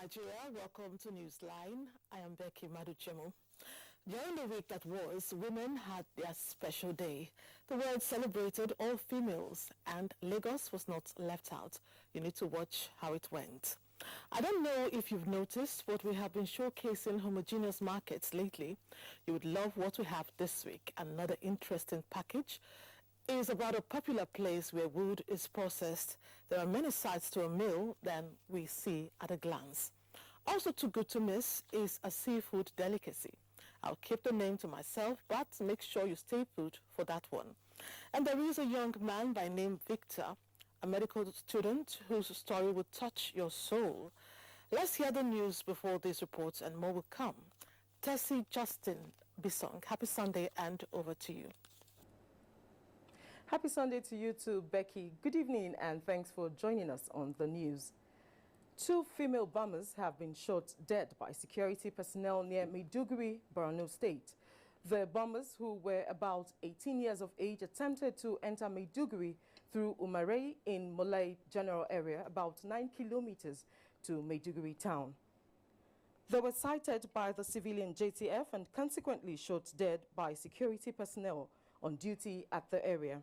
Nigeria, welcome to Newsline. I am Becky Maduchemu. During the week that was, women had their special day. The world celebrated all females, and Lagos was not left out. You need to watch how it went. I don't know if you've noticed, but we have been showcasing homogeneous markets lately. You would love what we have this week. Another interesting package is about a popular place where wood is processed. There are many sides to a mill than we see at a glance. Also too good to miss is a seafood delicacy. I'll keep the name to myself, but make sure you stay put for that one. And there is a young man by name Victor, a medical student whose story will touch your soul. Let's hear the news before these reports, and more will come. Tessie Justin Bisong, happy Sunday, and over to you. Happy Sunday to you too, Becky. Good evening and thanks for joining us on the news. 2 female bombers have been shot dead by security personnel near Maiduguri, Borno State. The bombers, who were about 18 years of age, attempted to enter Maiduguri through Umarei in Molai General Area, about 9 kilometers to Maiduguri town. They were sighted by the civilian JTF and consequently shot dead by security personnel on duty at the area.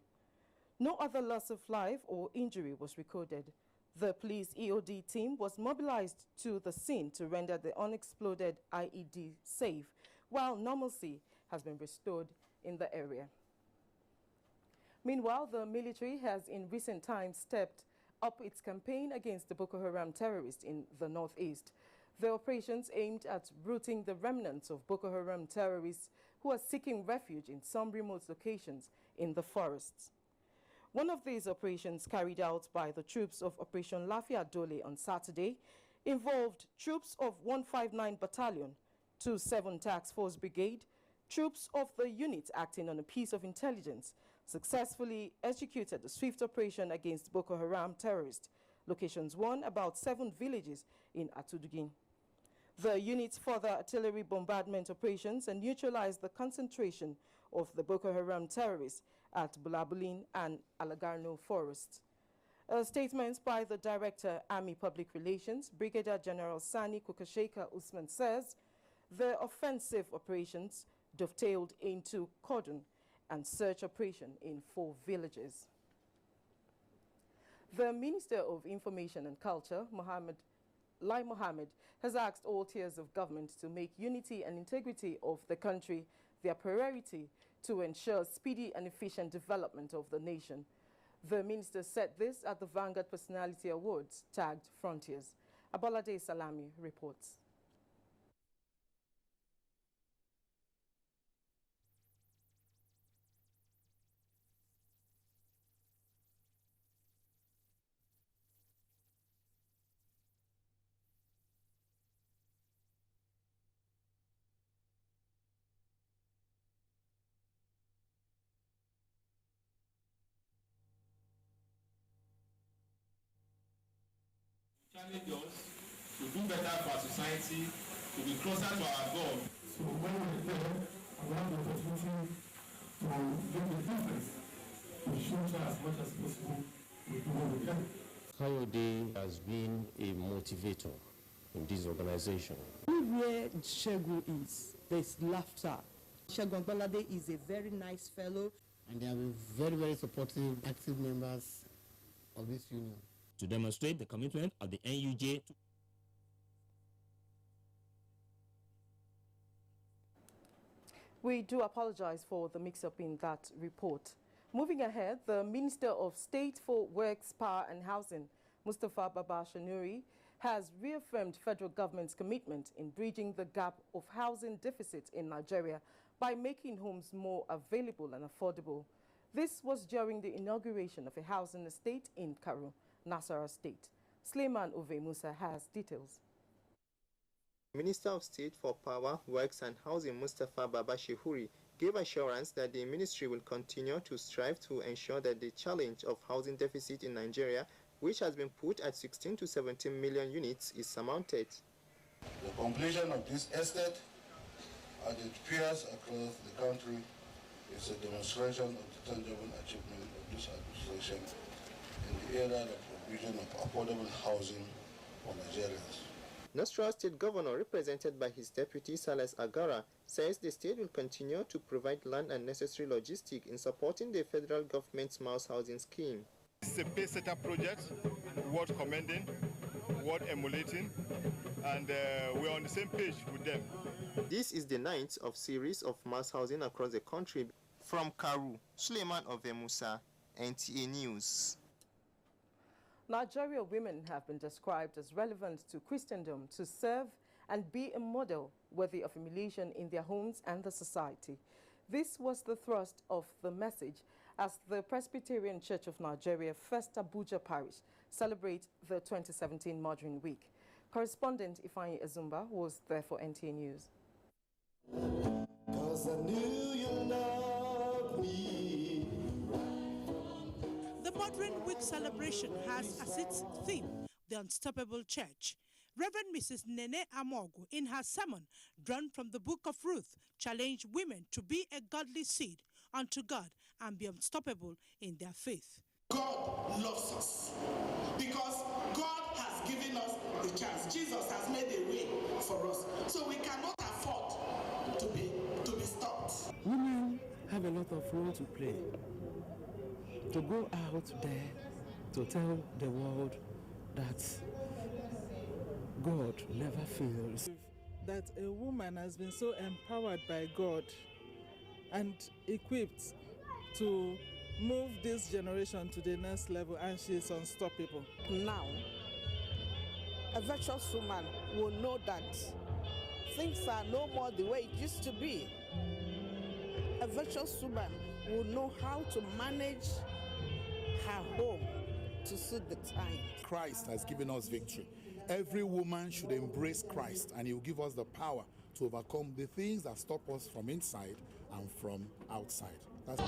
No other loss of life or injury was recorded. The police EOD team was mobilized to the scene to render the unexploded IED safe, while normalcy has been restored in the area. Meanwhile, the military has in recent times stepped up its campaign against the Boko Haram terrorists in the northeast. The operations aimed at rooting the remnants of Boko Haram terrorists who are seeking refuge in some remote locations in the forests. One of these operations, carried out by the troops of Operation Lafia Dole on Saturday, involved troops of 159 Battalion, 27 Task Force Brigade, troops of the unit acting on a piece of intelligence, successfully executed the swift operation against Boko Haram terrorists. Locations 1, about 7 villages in Atudugin. The unit's further artillery bombardment operations and neutralized the concentration of the Boko Haram terrorists at Bulabulin and Alagarno forests. A statement by the Director, Army Public Relations, Brigadier General Sani Kukasheka Usman, says the offensive operations dovetailed into cordon and search operation in 4 villages. The Minister of Information and Culture, Lai Mohammed, has asked all tiers of government to make unity and integrity of the country their priority to ensure speedy and efficient development of the nation. The minister said this at the Vanguard Personality Awards, tagged Frontiers. Abolade Salami reports. Challenge us to do better for our society, to be closer to our God. So when we're there, I want the opportunity to make a difference. We should try as much as possible to do what we can. Kayode has been a motivator in this organization. Where Shegu is, there's laughter. Shegun Balade is a very nice fellow. And they have been very, very supportive, active members of this union. To demonstrate the commitment of the NUJ to We do apologize for the mix-up in that report. Moving ahead, the Minister of State for Works, Power and Housing, Mustafa Baba Shanuri, has reaffirmed federal government's commitment in bridging the gap of housing deficit in Nigeria by making homes more available and affordable. This was during the inauguration of a housing estate in Karu, Nasarawa State. Suleiman Ove Musa has details. Minister of State for Power, Works and Housing Mustafa Baba Shehuri gave assurance that the ministry will continue to strive to ensure that the challenge of housing deficit in Nigeria, which has been put at 16 to 17 million units, is surmounted. The completion of this estate and its peers across the country is a demonstration of the tangible achievement of this administration in the area of provision of affordable housing for Nigerians. Nasarawa State Governor, represented by his deputy Salas Agara, says the state will continue to provide land and necessary logistics in supporting the federal government's mass housing scheme. This is a pace-setter project, worth commending, worth emulating, and we're on the same page with them. This is the 9th of series of mass housing across the country. From Karu, Suleiman Ovemusa, NTA News. Nigerian women have been described as relevant to Christendom to serve and be a model worthy of emulation in their homes and the society. This was the thrust of the message as the Presbyterian Church of Nigeria, Festac Abuja Parish, celebrate the 2017 Modern Week. Correspondent Ifeanyi Azumba was there for NTA News. The Modern Week celebration has as its theme the Unstoppable Church. Reverend Mrs. Nene Amogu, in her sermon drawn from the book of Ruth, challenged women to be a godly seed unto God and be unstoppable in their faith. God loves us because God has given us the chance. Jesus has made a way for us, so we cannot afford to be stopped. Women have a lot of role to play. To go out there to tell the world that God never fails. That a woman has been so empowered by God and equipped to move this generation to the next level, and she is unstoppable. Now, a virtuous woman will know that things are no more the way it used to be. A virtuous woman will know how to manage her home to suit the time. Christ has given us victory. Every woman should embrace Christ, and he will give us the power to overcome the things that stop us from inside and from outside. That's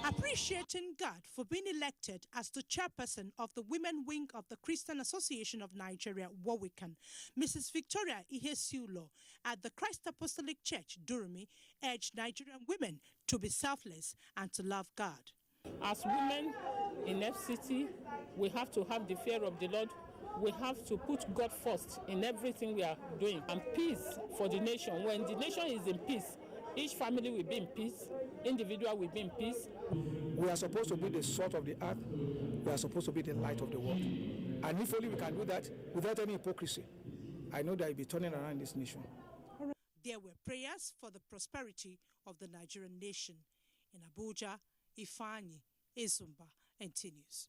Appreciating God for being elected as the chairperson of the women wing of the Christian Association of Nigeria, Warwican, Mrs. Victoria Ihesiulo at the Christ Apostolic Church, Durumi, urged Nigerian women to be selfless and to love God. As women in FCT, we have to have the fear of the Lord. We have to put God first in everything we are doing. And peace for the nation. When the nation is in peace, each family will be in peace, individual will be in peace. We are supposed to be the salt of the earth. We are supposed to be the light of the world. And if only we can do that without any hypocrisy, I know that will be turning around this nation. There were prayers for the prosperity of the Nigerian nation. In Abuja, Ifeanyi Azumba, NTA News.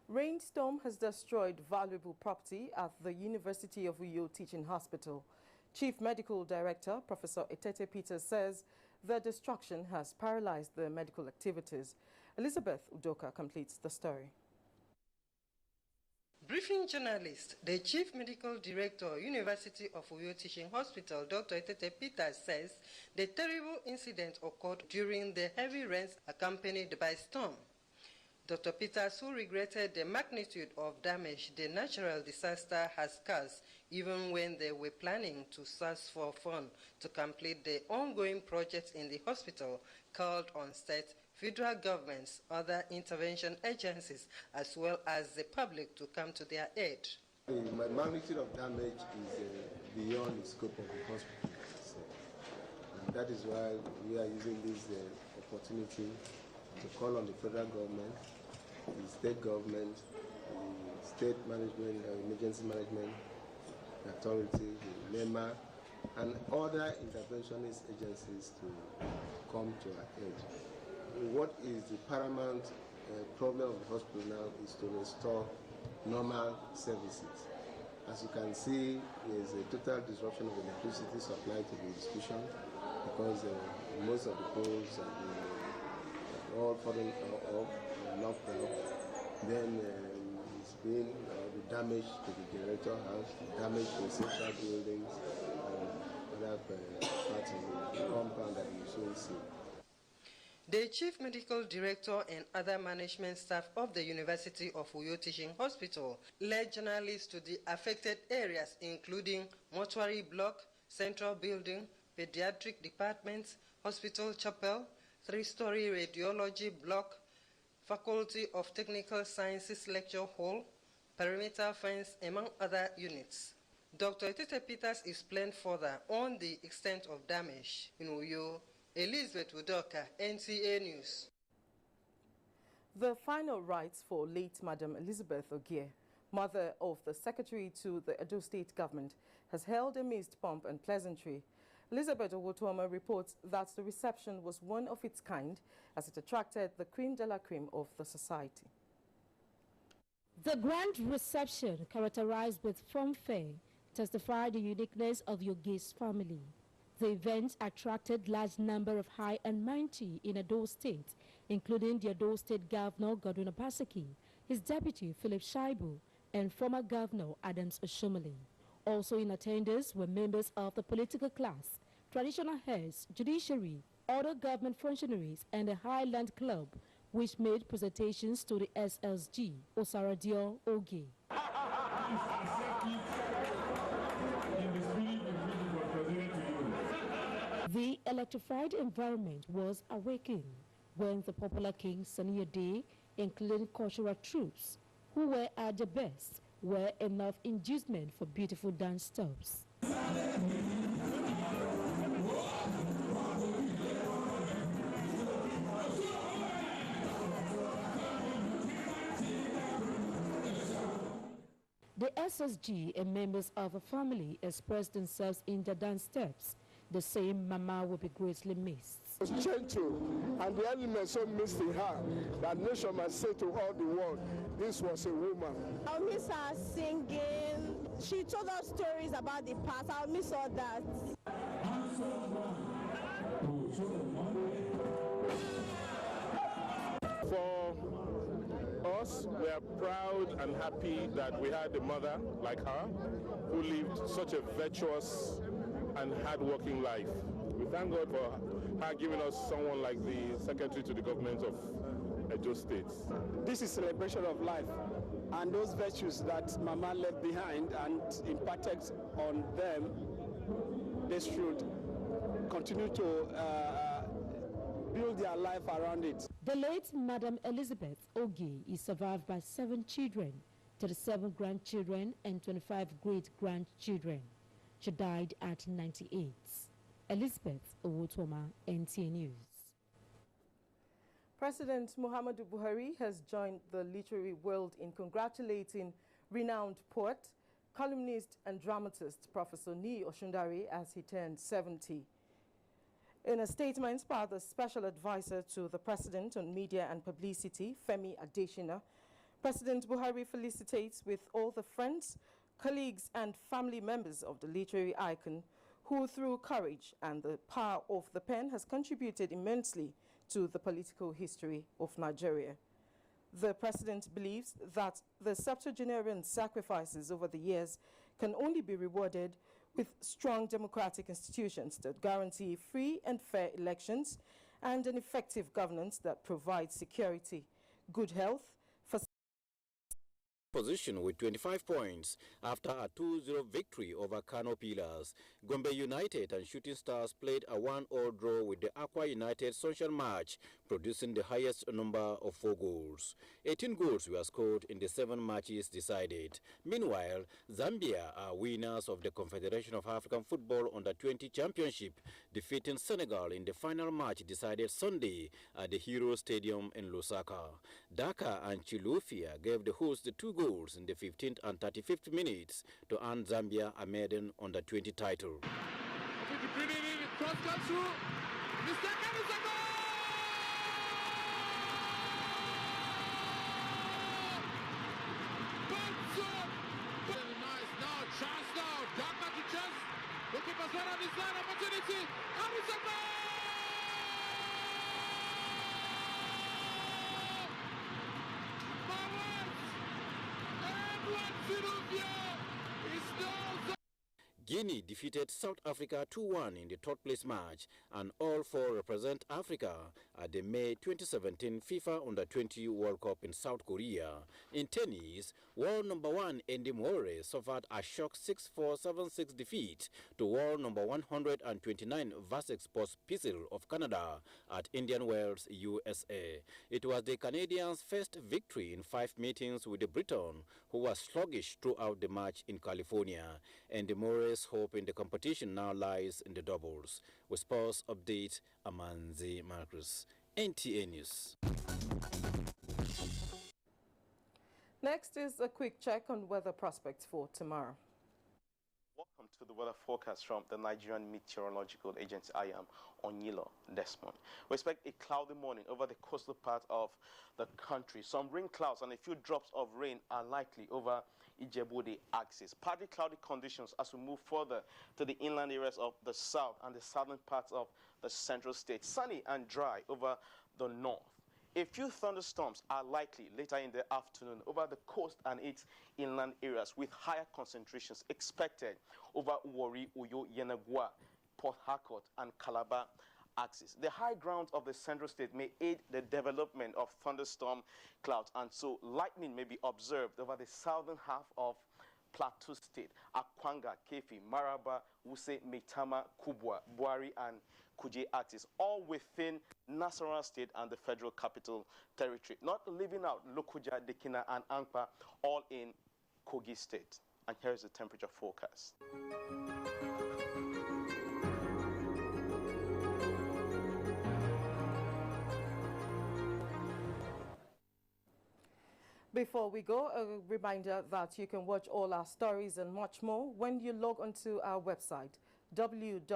Rainstorm has destroyed valuable property at the University of Uyo Teaching Hospital. Chief Medical Director, Professor Etete Peters, says the destruction has paralyzed the medical activities. Elizabeth Udoka completes the story. Briefing journalist, the Chief Medical Director, University of Uyo Teaching Hospital, Dr. Etete Peters, says the terrible incident occurred during the heavy rains accompanied by storm. Dr. Peters, who regretted the magnitude of damage the natural disaster has caused, even when they were planning to source for funds to complete the ongoing projects in the hospital, called on state, federal governments, other intervention agencies, as well as the public to come to their aid. The magnitude of damage is beyond the scope of the hospital. So, and that is why we are using this opportunity to call on the federal government, the state government, the state management, emergency management authority, the NEMA, and other interventionist agencies to come to our aid. What is the paramount problem of the hospital now is to restore normal services. As you can see, there is a total disruption of electricity supply to the institution because most of the poles are all falling off, knocked out. Then it's been the damage to the generator house, the damage to the central buildings, and other parts of the compound that you soon see. The Chief Medical Director and other management staff of the University of Uyo Teaching Hospital led journalists to the affected areas, including mortuary block, central building, pediatric departments, hospital chapel, 3-story radiology block, Faculty of Technical Sciences Lecture Hall, perimeter fence, among other units. Dr. Etete Peters explained further on the extent of damage in Uyo. Elizabeth Udoka, NTA News. The final rites for late Madam Elizabeth Ogie, mother of the Secretary to the Edo State Government, has held amidst pomp and pleasantry. Elizabeth Owotoma reports that the reception was one of its kind as it attracted the creme de la creme of the society. The grand reception, characterized with fanfare, testified the uniqueness of the Ogie's family. The event attracted large number of high and mighty in Edo State, including the Edo State Governor Godwin Obaseki, his deputy Philip Shaibu, and former Governor Adams Oshomole. Also in attendance were members of the political class, traditional heads, judiciary, other government functionaries, and the Highland Club, which made presentations to the SSG, Osaradio Ogie. The electrified environment was awakened when the popular King Sani Ade, including cultural troops, who were at their best, were enough inducement for beautiful dance steps. The SSG and members of the family expressed themselves in the dance steps. The same mama will be greatly missed. It was gentle, and the elements so missed in her that nation must say to all the world, this was a woman. I'll miss her singing. She told us stories about the past. I'll miss all that. For us, we are proud and happy that we had a mother like her who lived such a virtuous and hard-working life. We thank God for her giving us someone like the Secretary to the government of Edo State. This is celebration of life, and those virtues that Mama left behind and imparted on them, they should continue to build their life around it. The late Madam Elizabeth Ogie is survived by 7 children, 37 grandchildren, and 25 great-grandchildren. She died at 98. Elizabeth Owotoma, NTA News. President Muhammadu Buhari has joined the literary world in congratulating renowned poet, columnist, and dramatist Professor Niyi Oshundare as he turned 70. In a statement by the special advisor to the president on media and publicity, Femi Adesina, President Buhari felicitates with all the friends, colleagues, and family members of the literary icon who, through courage and the power of the pen, has contributed immensely to the political history of Nigeria. The president believes that the septuagenarian sacrifices over the years can only be rewarded with strong democratic institutions that guarantee free and fair elections and an effective governance that provides security, good health, position with 25 points after a 2-0 victory over Kano Pillars. Gombe United and Shooting Stars played a 1-1 draw with the Aqua United Sunshine match, producing the highest number of 4 goals. 18 goals were scored in the 7 matches decided. Meanwhile, Zambia are winners of the Confederation of African Football Under-20 Championship, defeating Senegal in the final match decided Sunday at the Hero Stadium in Lusaka. Dhaka and Chilufia gave the hosts the 2 goals in the 15th and 35th minutes to earn Zambia a maiden Under-20 title. Cross comes through. Mistake is a goal! Very nice. Now, chance now. Dhaka to chance. Looking for one on his line. Opportunity. And it's a goal! Guinea defeated South Africa 2-1 in the third-place match, and all four represent Africa at the May 2017 FIFA Under-20 World Cup in South Korea. In tennis, world number 1 Andy Murray suffered a shock 6-4, 7-6 defeat to world number 129 Vasek Pospisil of Canada at Indian Wells, USA. It was the Canadians' first victory in 5 meetings with the Briton, who was sluggish throughout the match in California. Andy Murray's hope in the competition now lies in the doubles. With sports update, Amanzi Marcus, NTA News. Next is a quick check on weather prospects for tomorrow. Welcome to the weather forecast from the Nigerian Meteorological Agency. I am Onyilo Desmond. We expect a cloudy morning over the coastal part of the country. Some rain clouds and a few drops of rain are likely over Ijebu-Ode axis. Partly cloudy conditions as we move further to the inland areas of the south and the southern parts of the central state. Sunny and dry over the north. A few thunderstorms are likely later in the afternoon over the coast and its inland areas, with higher concentrations expected over Warri, Uyo, Yenagua, Port Harcourt, and Calabar axis. The high grounds of the central state may aid the development of thunderstorm clouds, and so lightning may be observed over the southern half of Plateau State, Akwanga, Kefi, Maraba, Wuse, Maitama, Kubwa, Buari, and Kuje axis, all within Nasarawa State and the Federal Capital Territory, not leaving out Lokoja, Dekina, and Ankpa, all in Kogi State. And here is the temperature forecast. Before we go, a reminder that you can watch all our stories and much more when you log onto our website, www.nta.ng.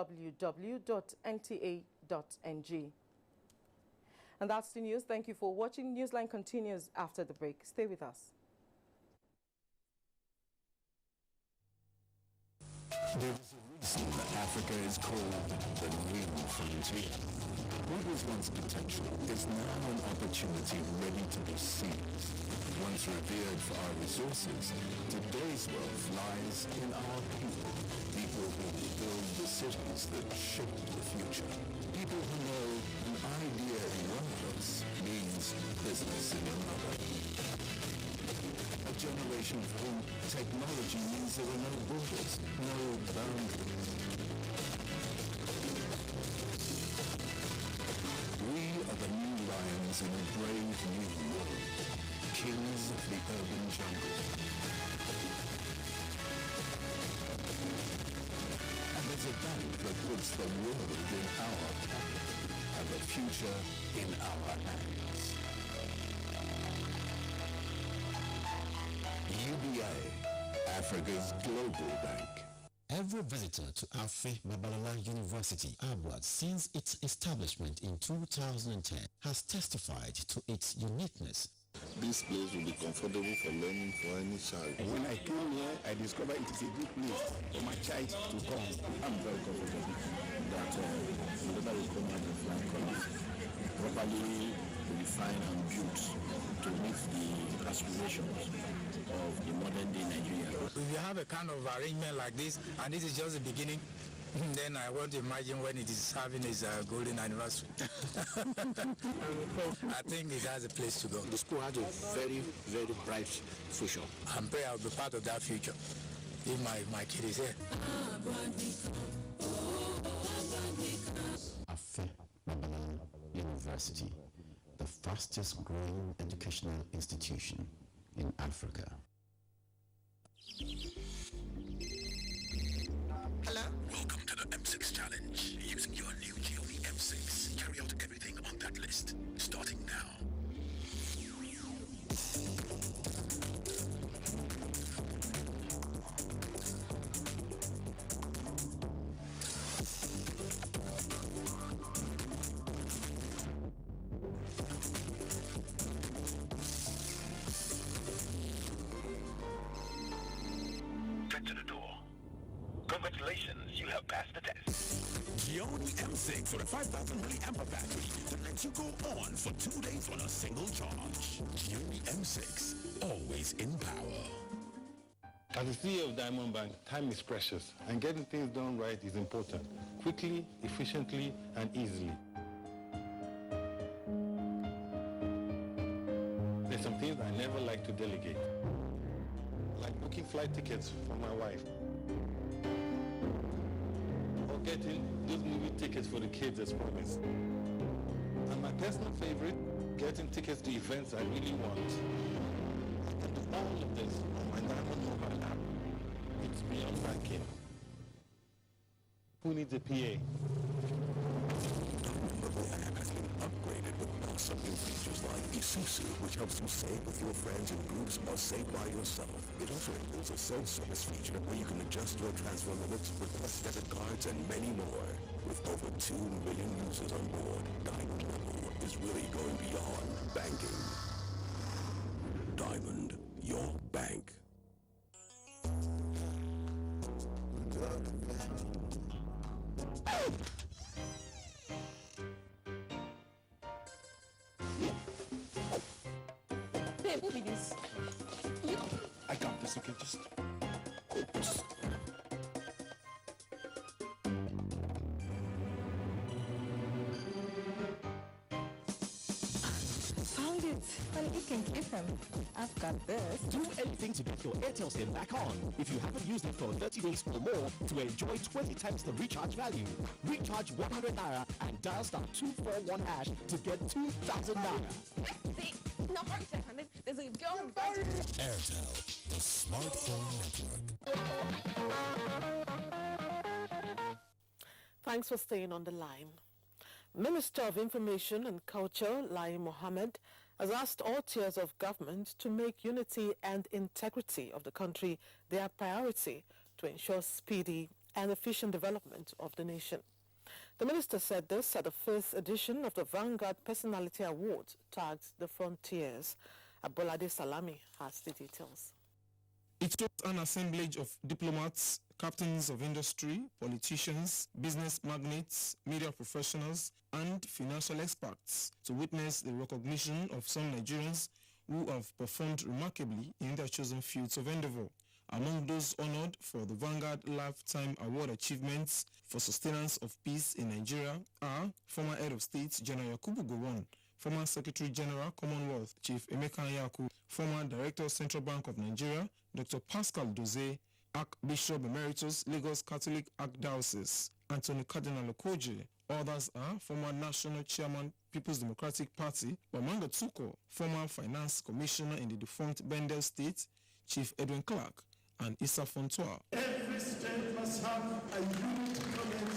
And that's the news. Thank you for watching. Newsline continues after the break. Stay with us. There's a reason that Africa is called the new frontier. What was once potential is now an opportunity ready to be seized. Once revered for our resources, today's wealth lies in our people. People who build decisions that shape the future. People who know an idea in one place means business in another. A generation for whom technology means there are no borders, no boundaries. We are the new lions in a brave new world, kings of the urban jungle. And there's a bank that puts the world in our pocket and the future in our hands. UBA, Africa's global bank. Every visitor to Afe Babalola University, Abuja, since its establishment in 2010, has testified to its uniqueness. This place will be comfortable for learning for any child. And when I came here, I discovered it is a good place for my child to come. I'm very comfortable that whenever we come out of flying college, properly refined and built to meet the aspirations of the modern day Nigeria. If you have a kind of arrangement like this, and this is just the beginning, then I want to imagine when it is having its golden anniversary. I think it has a place to go. The school has a very, very bright future. I'm praying I'll be part of that future if my kid is here. Afe Babalola University, the fastest growing educational institution in Africa. Hello? Welcome to the M6 Challenge. Using your new Xiaomi M6, carry out everything on that list, starting now. Get to the door. Congratulations, you have passed the test. Xiaomi M6 with a 5,000 milliampere battery that lets you go on for 2 days on a single charge. Xiaomi M6, always in power. As the CEO of Diamond Bank, time is precious, and getting things done right is important, quickly, efficiently, and easily. There's some things I never like to delegate, like booking flight tickets for my wife, or getting those movie tickets for the kids as promised. And my personal favorite, getting tickets to events I really want. I can do all of this on my Diamond mobile app. It's beyond banking. Who needs a PA? Upgraded with awesome new features like Isuzu, which helps you save with your friends in groups or save by yourself. It also includes a self-service feature where you can adjust your transfer limits, request debit cards, and many more. With over 2 million users on board, Diamond Level is really going beyond banking. Diamond, your bank. Babe, what is this? I got this, okay? Just... Found it. Well, you can keep him. I've got this. Do anything to get your Airtel SIM back on. If you haven't used it for 30 days or more, to enjoy 20 times the recharge value. Recharge 100 Naira and dial *241# to get 2,000 Naira. See? No, there's a girl. Airtel, the smartphone network. Thanks for staying on the line. Minister of Information and Culture, Lai Mohammed, has asked all tiers of government to make unity and integrity of the country their priority to ensure speedy and efficient development of the nation. The minister said this at the first edition of the Vanguard Personality Awards tagged The Frontiers. Abolade Salami has the details. It was an assemblage of diplomats, captains of industry, politicians, business magnates, media professionals, and financial experts to witness the recognition of some Nigerians who have performed remarkably in their chosen fields of endeavor. Among those honored for the Vanguard Lifetime Award achievements for sustenance of peace in Nigeria are former Head of State General Yakubu Gowon, former Secretary General Commonwealth Chief Emeka Anyaku, former Director Central Bank of Nigeria Dr. Pascal Doze, Archbishop Emeritus Lagos Catholic Archdiocese Anthony Cardinal Okoje. Others are former National Chairman People's Democratic Party Bamanga Tuko, former Finance Commissioner in the defunct Bendel State Chief Edwin Clark, and Issa Fontoa. Every state must have a unit government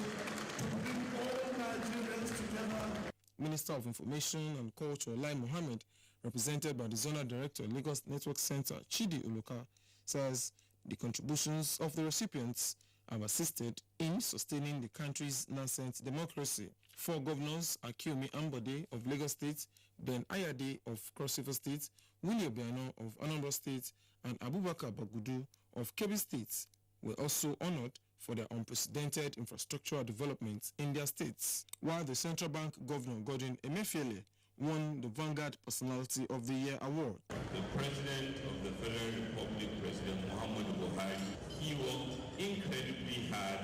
to bring all Nigerians together. Minister of Information and Culture Lai Mohammed, represented by the Zonal Director Lagos Network Center Chidi Uluka, says the contributions of the recipients have assisted in sustaining the country's nascent democracy. 4 governors, Akiomi Ambode of Lagos State, Ben Ayade of Cross River State, Willie Obiano of Anambra State, and Abubakar Bagudu of Kebbi State, were also honored for their unprecedented infrastructural developments in their states, while the Central Bank Governor Godwin Emefiele won the Vanguard Personality of the Year award. The President of the Federal Republic, President Muhammadu Buhari, he worked incredibly hard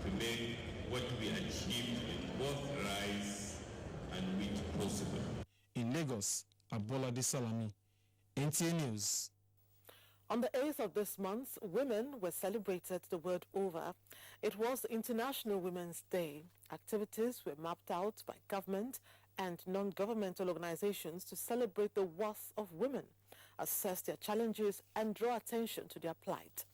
to make what we achieved in both rise and wheat possible. In Lagos, Abolade Salami, NTA News. On the 8th of this month, women were celebrated the world over. It was International Women's Day. Activities were mapped out by government and non-governmental organizations to celebrate the worth of women, assess their challenges, and draw attention to their plight.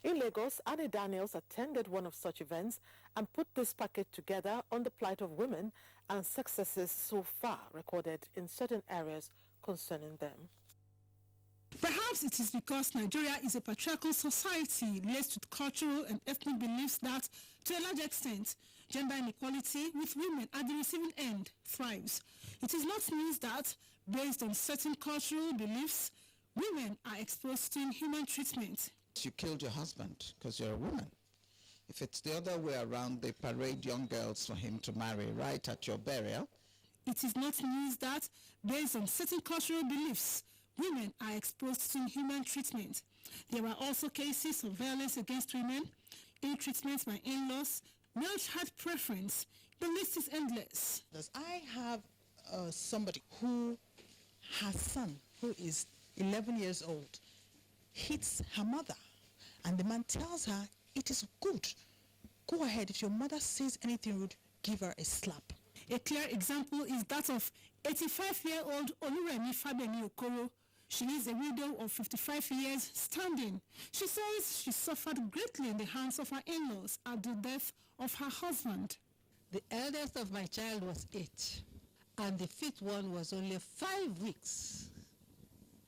In Lagos, Annie Daniels attended one of such events and put this package together on the plight of women and successes so far recorded in certain areas concerning them. Perhaps it is because Nigeria is a patriarchal society laced with cultural and ethnic beliefs that, to a large extent, gender inequality with women at the receiving end thrives. It is not news that, based on certain cultural beliefs, women are exposed to inhuman treatment. You killed your husband because you're a woman. If it's the other way around, they parade young girls for him to marry right at your burial. It is not news that, based on certain cultural beliefs, women are exposed to inhuman treatment. There are also cases of violence against women, ill treatment by in-laws, male child preference. The list is endless. I have somebody who her son, who is 11 years old, hits her mother, and the man tells her, it is good. Go ahead. If your mother says anything rude, give her a slap. A clear example is that of 85-year-old Oluremi Fabeni Okoro. She is a widow of 55 years standing. She says she suffered greatly in the hands of her in-laws at the death of her husband. The eldest of my child was 8, and the 5th one was only 5 weeks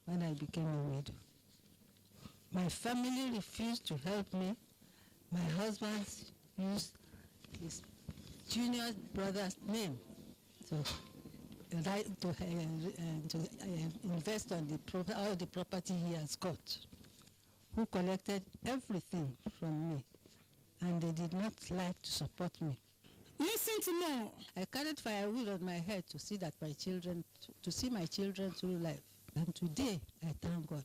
when I became a widow. My family refused to help me. My husband used his junior brother's name to invest on all the property he has got, who collected everything from me, and they did not like to support me. Listen to more. I carried firewood on my head to see that to see my children through life. And today, I thank God.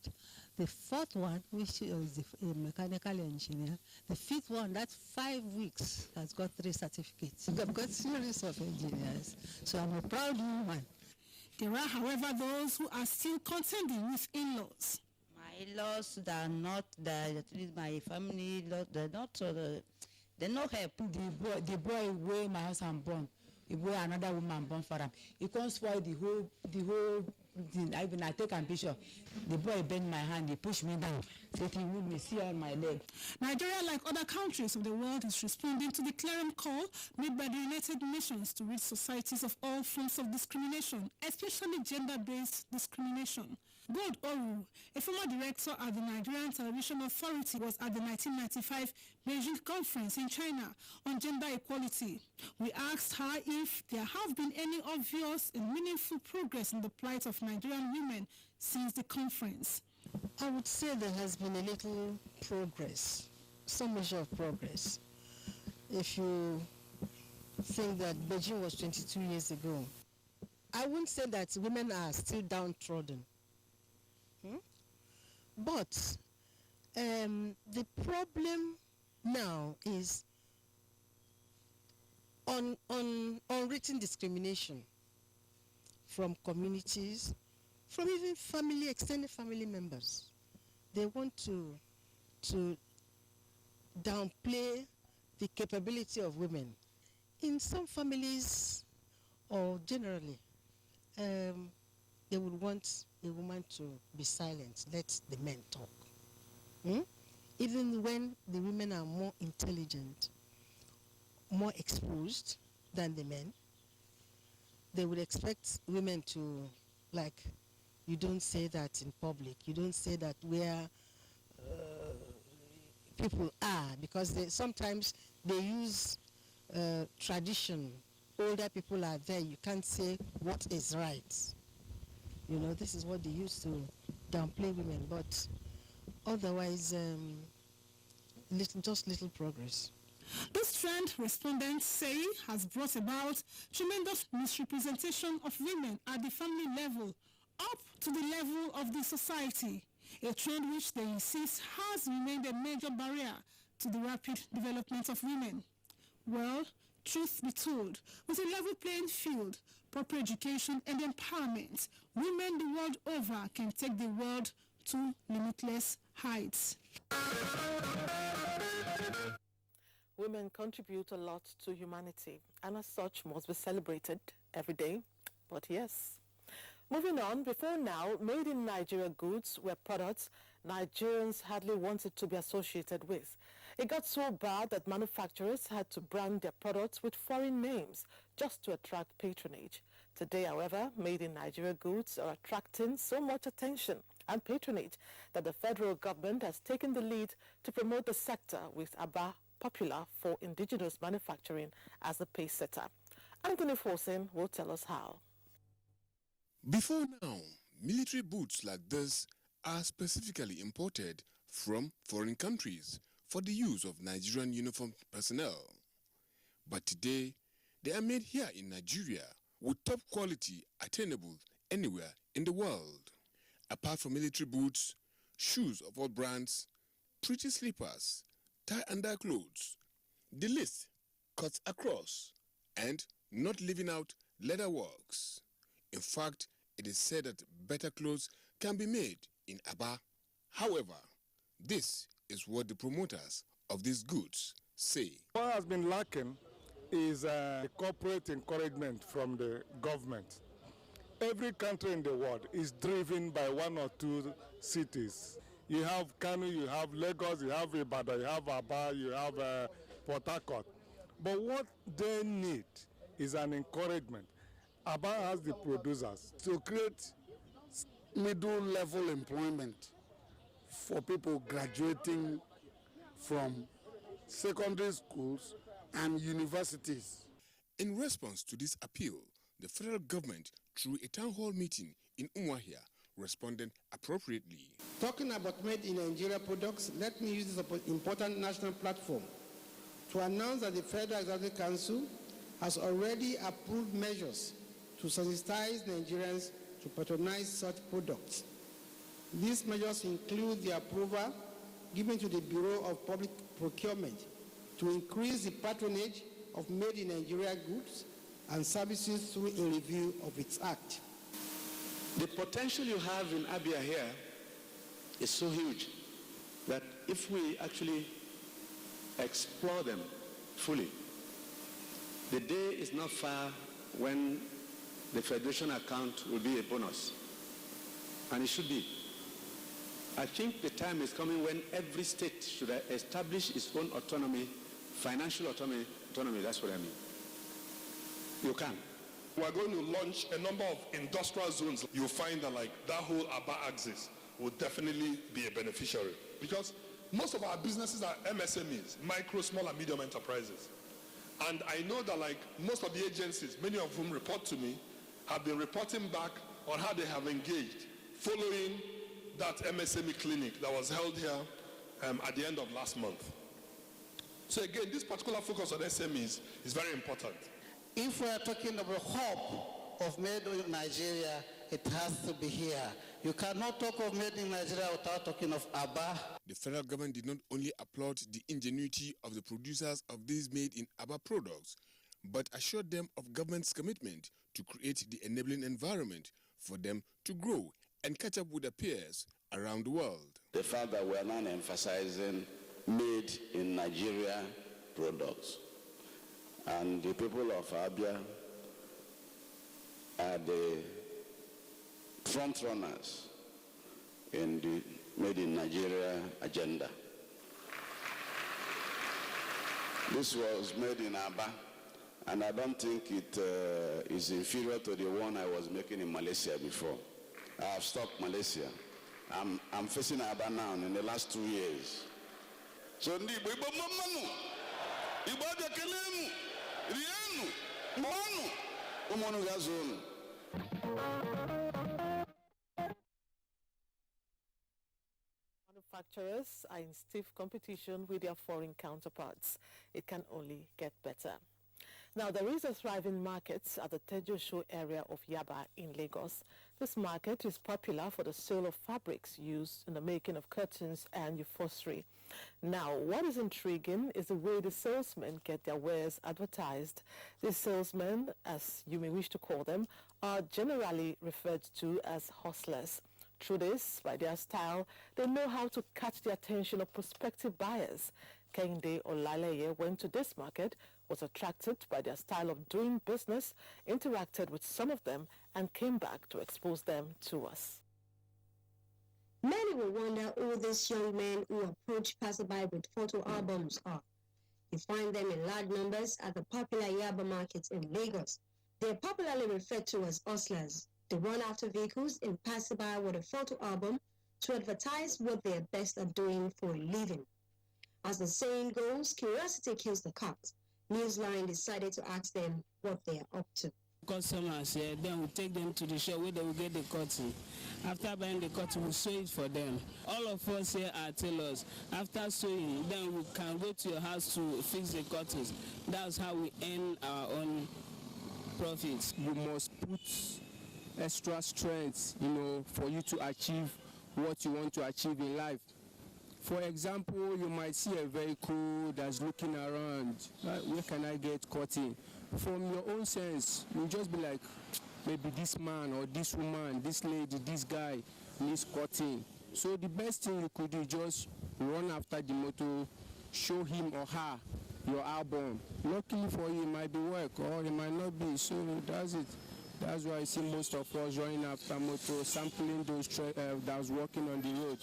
The 4th one, which is a mechanical engineer, the 5th one, that's 5 weeks, has got 3 certificates. I've got series of engineers, so I'm a proud woman. There are, however, those who are still contending with in-laws. My in-laws, they are not, at least my family, they're not, they no help. The boy wey my husband born, he boy another woman born for him. He can't spoil the whole thing. Even I take a picture. The boy bend my hand, he push me down. Say he will me see on my leg. Nigeria, like other countries of the world, is responding to the clarion call made by the United Nations to rid societies of all forms of discrimination, especially gender-based discrimination. Gold Oru, a former director at the Nigerian Television Authority, was at the 1995 Beijing Conference in China on gender equality. We asked her if there have been any obvious and meaningful progress in the plight of Nigerian women since the conference. I would say there has been a little progress, some measure of progress. If you think that Beijing was 22 years ago, I wouldn't say that women are still downtrodden. But the problem now is unwritten discrimination from communities, from even family, extended family members. They want to downplay the capability of women. In some families, or generally, they would want a woman to be silent, let the men talk. Even when the women are more intelligent, more exposed than the men, they would expect women to, like, you don't say that in public, you don't say that where people are, because sometimes they use tradition. Older people are there, you can't say what is right. You know, this is what they used to downplay women, but otherwise, just little progress. This trend, respondents say, has brought about tremendous misrepresentation of women at the family level, up to the level of the society, a trend which they insist has remained a major barrier to the rapid development of women. Well, truth be told, with a level playing field, proper education and empowerment, women the world over can take the world to limitless heights. Women contribute a lot to humanity, and as such must be celebrated every day. But yes. Moving on, before now, made in Nigeria goods were products Nigerians hardly wanted to be associated with. It got so bad that manufacturers had to brand their products with foreign names just to attract patronage. Today, however, made in Nigeria goods are attracting so much attention and patronage that the federal government has taken the lead to promote the sector, with Aba Popular for Indigenous Manufacturing as a pace setter. Anthony Forsen will tell us how. Before now, military boots like this are specifically imported from foreign countries for the use of Nigerian uniformed personnel. But today, they are made here in Nigeria with top quality attainable anywhere in the world. Apart from military boots, shoes of all brands, pretty slippers, tie-and-dye clothes. The list cuts across, and not leaving out leather works. In fact, it is said that better clothes can be made in Aba. However, this is what the promoters of these goods say. What has been lacking is corporate encouragement from the government. Every country in the world is driven by one or two cities. You have Kano, you have Lagos, you have Ibadan, you have Aba, you have Port Harcourt. But what they need is an encouragement. Aba has the producers to create middle-level employment for people graduating from secondary schools and universities. In response to this appeal, the federal government, through a town hall meeting in Umuahia, responded appropriately. Talking about made in Nigeria products, let me use this important national platform to announce that the Federal Executive Council has already approved measures to sensitize Nigerians to patronize such products. These measures include the approval given to the Bureau of Public Procurement to increase the patronage of made in Nigeria goods and services through a review of its act. The potential you have in Abia here is so huge that if we actually explore them fully, the day is not far when the federation account will be a bonus. And it should be. I think the time is coming when every state should establish its own autonomy, financial autonomy, that's what I mean. You can. We're going to launch a number of industrial zones. You'll find that that whole Aba axis will definitely be a beneficiary. Because most of our businesses are MSMEs, micro, small and medium enterprises. And I know that most of the agencies, many of whom report to me, have been reporting back on how they have engaged following that MSME clinic that was held here at the end of last month. So again, this particular focus on SMEs is very important. If we are talking of a hub of made in Nigeria, it has to be here. You cannot talk of made in Nigeria without talking of Aba. The federal government did not only applaud the ingenuity of the producers of these made in Aba products, but assured them of government's commitment to create the enabling environment for them to grow and catch up with their peers around the world. The fact that we are now emphasizing made in Nigeria products, and the people of Abia are the front runners in the made in Nigeria agenda. This was made in Aba, and I don't think it is inferior to the one I was making in Malaysia before. I have stopped Malaysia. I'm facing Aba now in the last 2 years. So Manufacturers are in stiff competition with their foreign counterparts. It can only get better. Now, there is a thriving market at the Tejo Show area of Yaba in Lagos. This market is popular for the sale of fabrics used in the making of curtains and upholstery. Now, what is intriguing is the way the salesmen get their wares advertised. These salesmen, as you may wish to call them, are generally referred to as hustlers. Through this, by their style, they know how to catch the attention of prospective buyers. Kehinde Olaleye went to this market, was attracted by their style of doing business, interacted with some of them, and came back to expose them to us. Many will wonder who these young men who approach passerby with photo albums are. You find them in large numbers at the popular Yaba markets in Lagos. They are popularly referred to as hustlers. They run after vehicles and passerby with a photo album to advertise what they are best at doing for a living. As the saying goes, curiosity kills the cat. Newsline decided to ask them what they are up to. Customers here, then we take them to the shop where they will get the cotton. After buying the cotton, we sew it for them. All of us here are tailors. After sewing, then we can go to your house to fix the cottons. That's how we earn our own profits. You must put extra strength, for you to achieve what you want to achieve in life. For example, you might see a vehicle that's looking around, where can I get cotton? From your own sense, you just be like, maybe this man or this woman, this lady, this guy needs cotton. So the best thing you could do is just run after the motor, show him or her your album. Luckily for you, it might be work or it might not be, so that's it. That's why I see most of us running after motor, sampling those that's working on the road.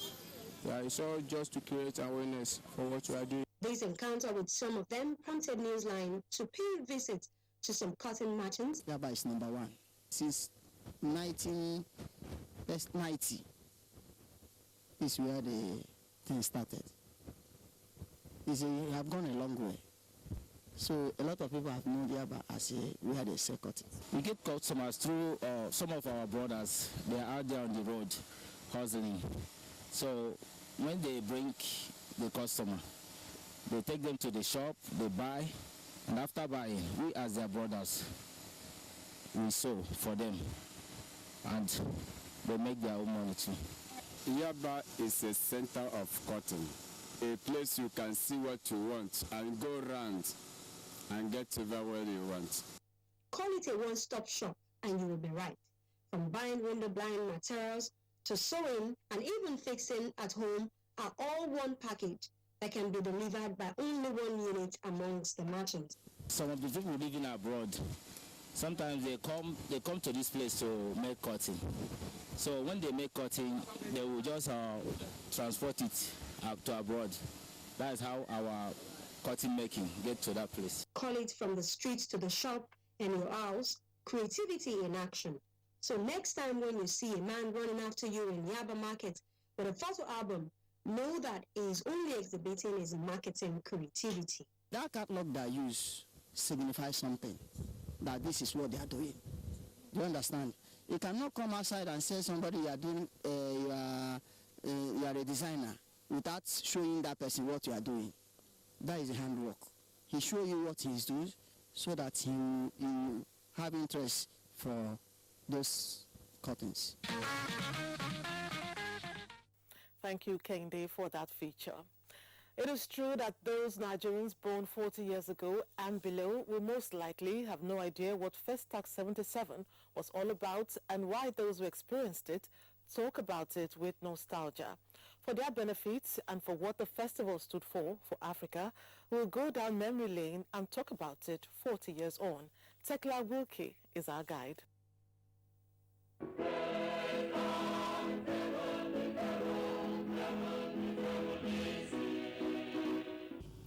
Yeah, it's all just to create awareness for what we are doing. This encounter with some of them prompted Newsline to pay a visit to some cotton merchants. Yaba is number one. Since 1990 is where the thing started. We have gone a long way. So a lot of people have known Yaba as where they sell cotton. We get customers through some of our brothers. They are out there on the road hustling. So when they bring the customer, they take them to the shop, they buy, and after buying, we as their brothers, we sew for them, and they make their own money too. Yaba is a center of cotton, a place you can see what you want and go around and get whatever you want. Call it a one-stop shop and you will be right. From buying window-blind materials to sewing and even fixing at home are all one package that can be delivered by only one unit amongst the merchants. Some of the people living abroad, sometimes they come to this place to make cotton. So when they make cotton, they will just transport it up to abroad. That is how our cotton making get to that place. Call it from the streets to the shop and your house, creativity in action. So next time when you see a man running after you in Yaba Market with a photo album, know that he is only exhibiting his marketing creativity. That catalog they use signifies something, that this is what they are doing. Do you understand? You cannot come outside and say somebody you are doing, you are a designer without showing that person what you are doing. That is handwork. He show you what he is doing so that you have interest for those cottons. Thank you, Kende, for that feature. It is true that those Nigerians born 40 years ago and below will most likely have no idea what Festac 77 was all about and why those who experienced it talk about it with nostalgia. For their benefits and for what the festival stood for Africa, we'll go down memory lane and talk about it 40 years on. Tekla Wilkie is our guide.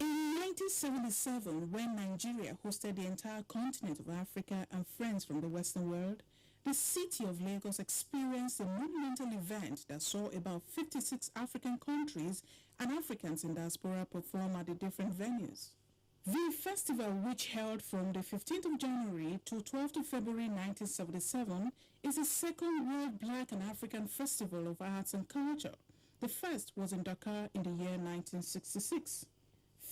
In 1977, when Nigeria hosted the entire continent of Africa and friends from the Western world, the city of Lagos experienced a monumental event that saw about 56 African countries and Africans in diaspora perform at the different venues. The festival, which held from the 15th of January to 12th of February 1977, is the second World Black and African Festival of Arts and Culture. The first was in Dakar in the year 1966.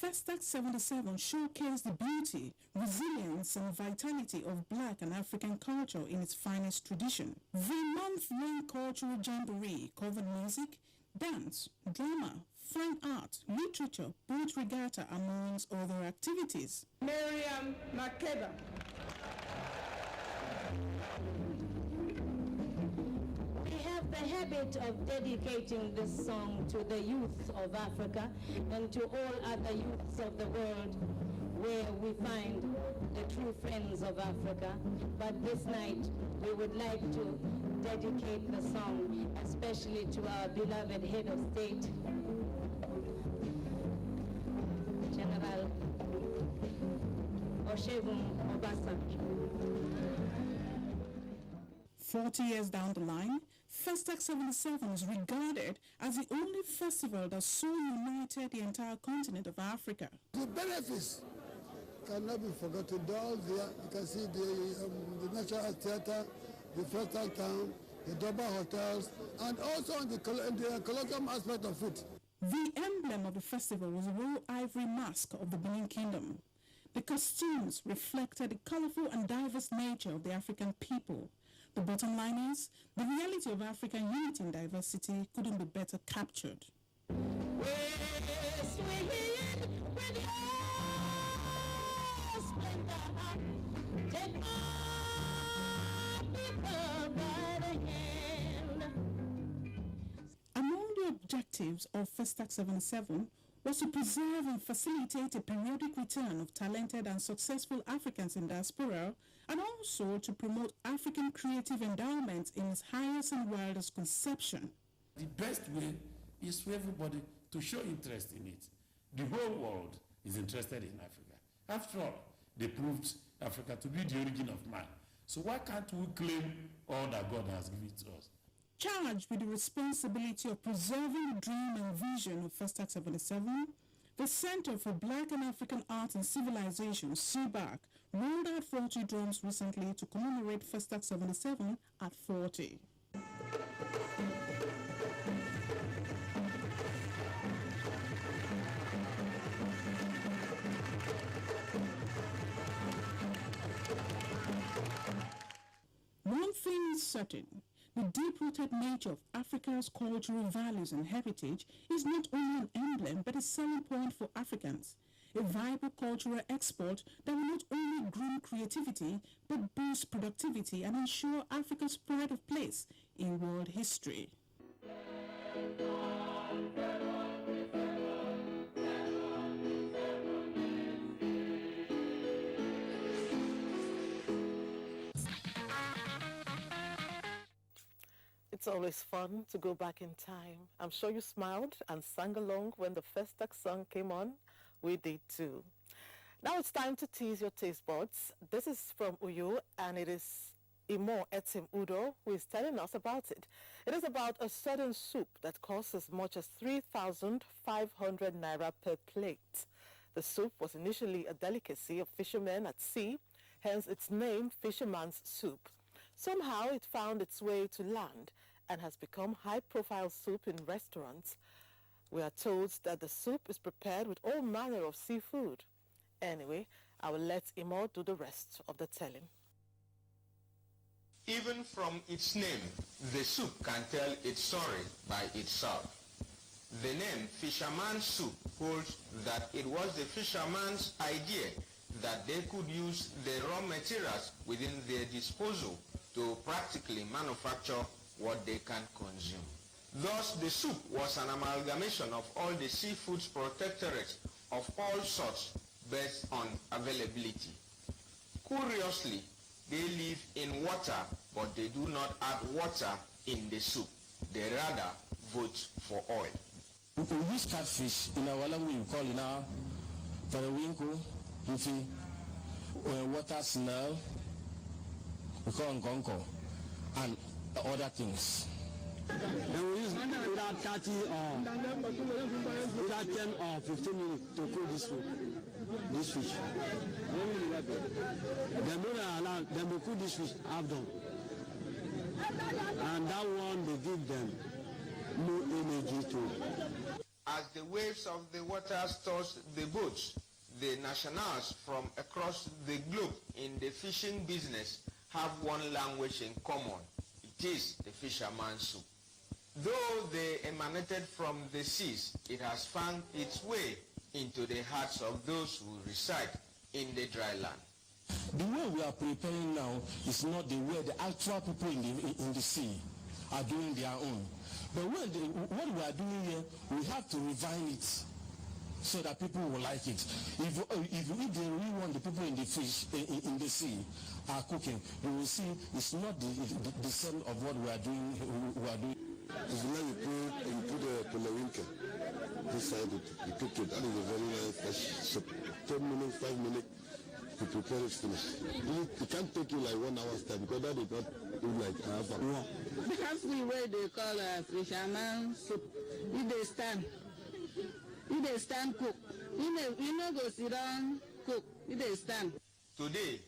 Festac 77 showcased the beauty, resilience, and vitality of Black and African culture in its finest tradition. The month-long cultural jamboree covered music, dance, drama, fine art, literature, boat regatta, amongst other activities. Miriam Makeba. We have the habit of dedicating this song to the youth of Africa and to all other youths of the world where we find the true friends of Africa. But this night we would like to dedicate the song especially to our beloved head of state, General Olusegun Obasanjo. 40 years down the line, Festac 77 is regarded as the only festival that so united the entire continent of Africa. The benefits cannot be forgotten. You can see the National Theatre, the Festac Town, the Durban hotels, and also the colloquium aspect of it. The emblem of the festival was the royal ivory mask of the Benin Kingdom. The costumes reflected the colorful and diverse nature of the African people. The bottom line is, the reality of African unity and diversity couldn't be better captured. Among the objectives of Festac 77 was to preserve and facilitate a periodic return of talented and successful Africans in diaspora, and also to promote African creative endowment in its highest and wildest conception. The best way is for everybody to show interest in it. The whole world is interested in Africa. After all, they proved Africa to be the origin of man. So why can't we claim all that God has given to us? Charged with the responsibility of preserving the dream and vision of Festac 77, the Center for Black and African Art and Civilization, CBAC, rolled out 40 drums recently to commemorate Festac 77 at 40. One thing is certain. The deep-rooted nature of Africa's cultural values and heritage is not only an emblem but a selling point for Africans, a viable cultural export that will not only groom creativity but boost productivity and ensure Africa's pride of place in world history. It's always fun to go back in time. I'm sure you smiled and sang along when the Festac song came on. We did too. Now it's time to tease your taste buds. This is from Uyo, and it is Imo Etim Udo who is telling us about it. It is about a certain soup that costs as much as 3,500 naira per plate. The soup was initially a delicacy of fishermen at sea, hence its name, Fisherman's Soup. Somehow it found its way to land and has become high-profile soup in restaurants. We are told that the soup is prepared with all manner of seafood. Anyway, I will let Imo do the rest of the telling. Even from its name, the soup can tell its story by itself. The name Fisherman's Soup holds that it was the fisherman's idea that they could use the raw materials within their disposal to practically manufacture what they can consume. Thus, the soup was an amalgamation of all the seafoods protectorates of all sorts based on availability. Curiously, they live in water, but they do not add water in the soup. They rather vote for oil. We use catfish in our language, we call it now periwinkle, water snail, we call ngonko, and other things. They will use without 30 or without 10 or 15 minutes to cook this food, this fish. They will cook this fish half done. And that one they give them more energy to. As the waves of the waters toss the boats, the nationals from across the globe in the fishing business have one language in common. It is the fisherman's soup. Though they emanated from the seas, it has found its way into the hearts of those who reside in the dry land. The way we are preparing now is not the way the actual people in the sea are doing their own. But what we are doing here, we have to refine it so that people will like it. If they really want the people in the fish in the sea are cooking, you will see it's not the same of what we are doing. It's when you put the periwinkle inside it, you cook it. That is a very nice fresh soup. 10 minutes, 5 minutes to prepare it finished. It can't take you like 1 hour's time because that is not like half an hour. Because we what they call a fisherman soup. If they stand cook. You know go sit down cook. If they stand. Today,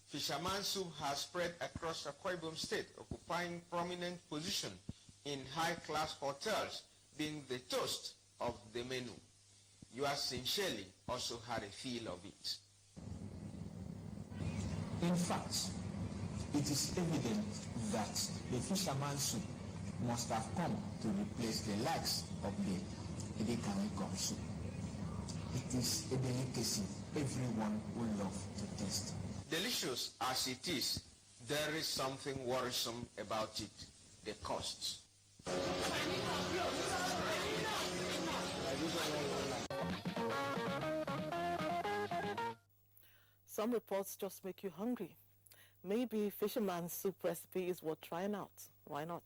fisherman soup has spread across Akwa Ibom State, occupying prominent position in high-class hotels, being the toast of the menu. Yours sincerely also had a feel of it. In fact, it is evident that the fisherman soup must have come to replace the likes of the Edekanikon soup. It is a delicacy everyone will love to taste. Delicious as it is, there is something worrisome about it, the costs. Some reports just make you hungry. Maybe fisherman's soup recipe is worth trying out. Why not?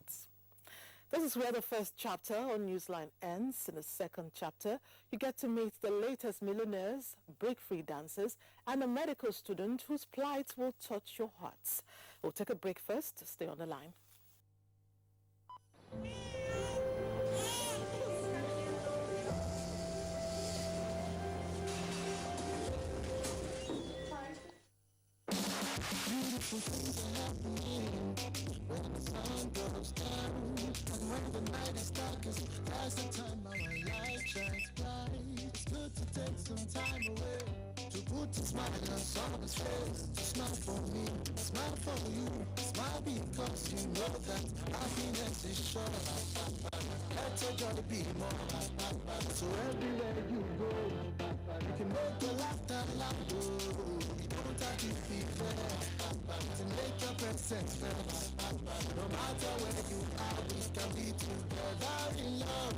This is where the first chapter on Newsline ends. In the second chapter, you get to meet the latest millionaires, break-free dancers, and a medical student whose plight will touch your hearts. We'll take a break first. Stay on the line. Beautiful things are happening when the sun goes down, and when the night is darkest, that's the time our life shines bright. It's good to take some time away to put a smile on someone's face. Smile for me, smile for you, smile because you know that happiness is sure. Let your joy be more. So everywhere you go, you can make your laughter loud. You don't have to be there to make your presence felt. No matter where you are, we can be together in love.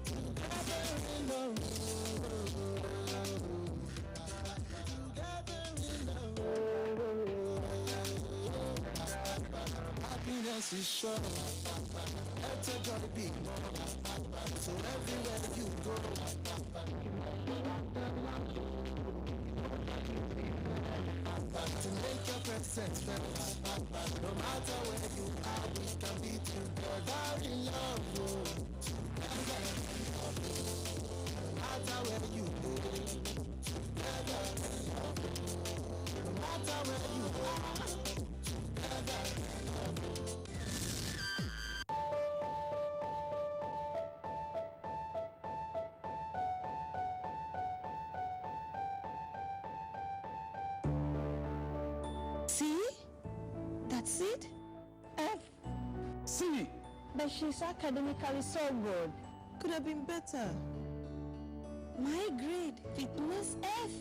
Together in love. Together in love. Happiness is sure. Let your joy be more. So everywhere you go, to make your presence felt. No matter where you are, we can be together in love. Together in love. No matter where you go, together in love. No matter where you are, together in love. See? That's it? F. See? But she's academically so good. Could have been better. My grade, fitness F.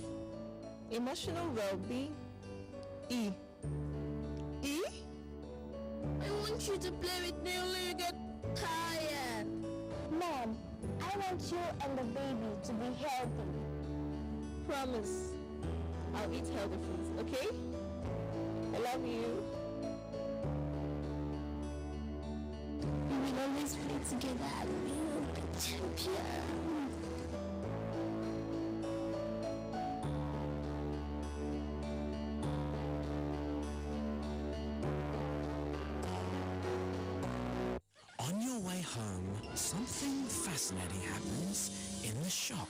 Emotional well-being E. E? I want you to play with me until you get tired. Mom, I want you and the baby to be healthy. Promise. I'll eat healthy foods, okay? I love you. We will always play together and we will be champions. On your way home, something fascinating happens in the shop.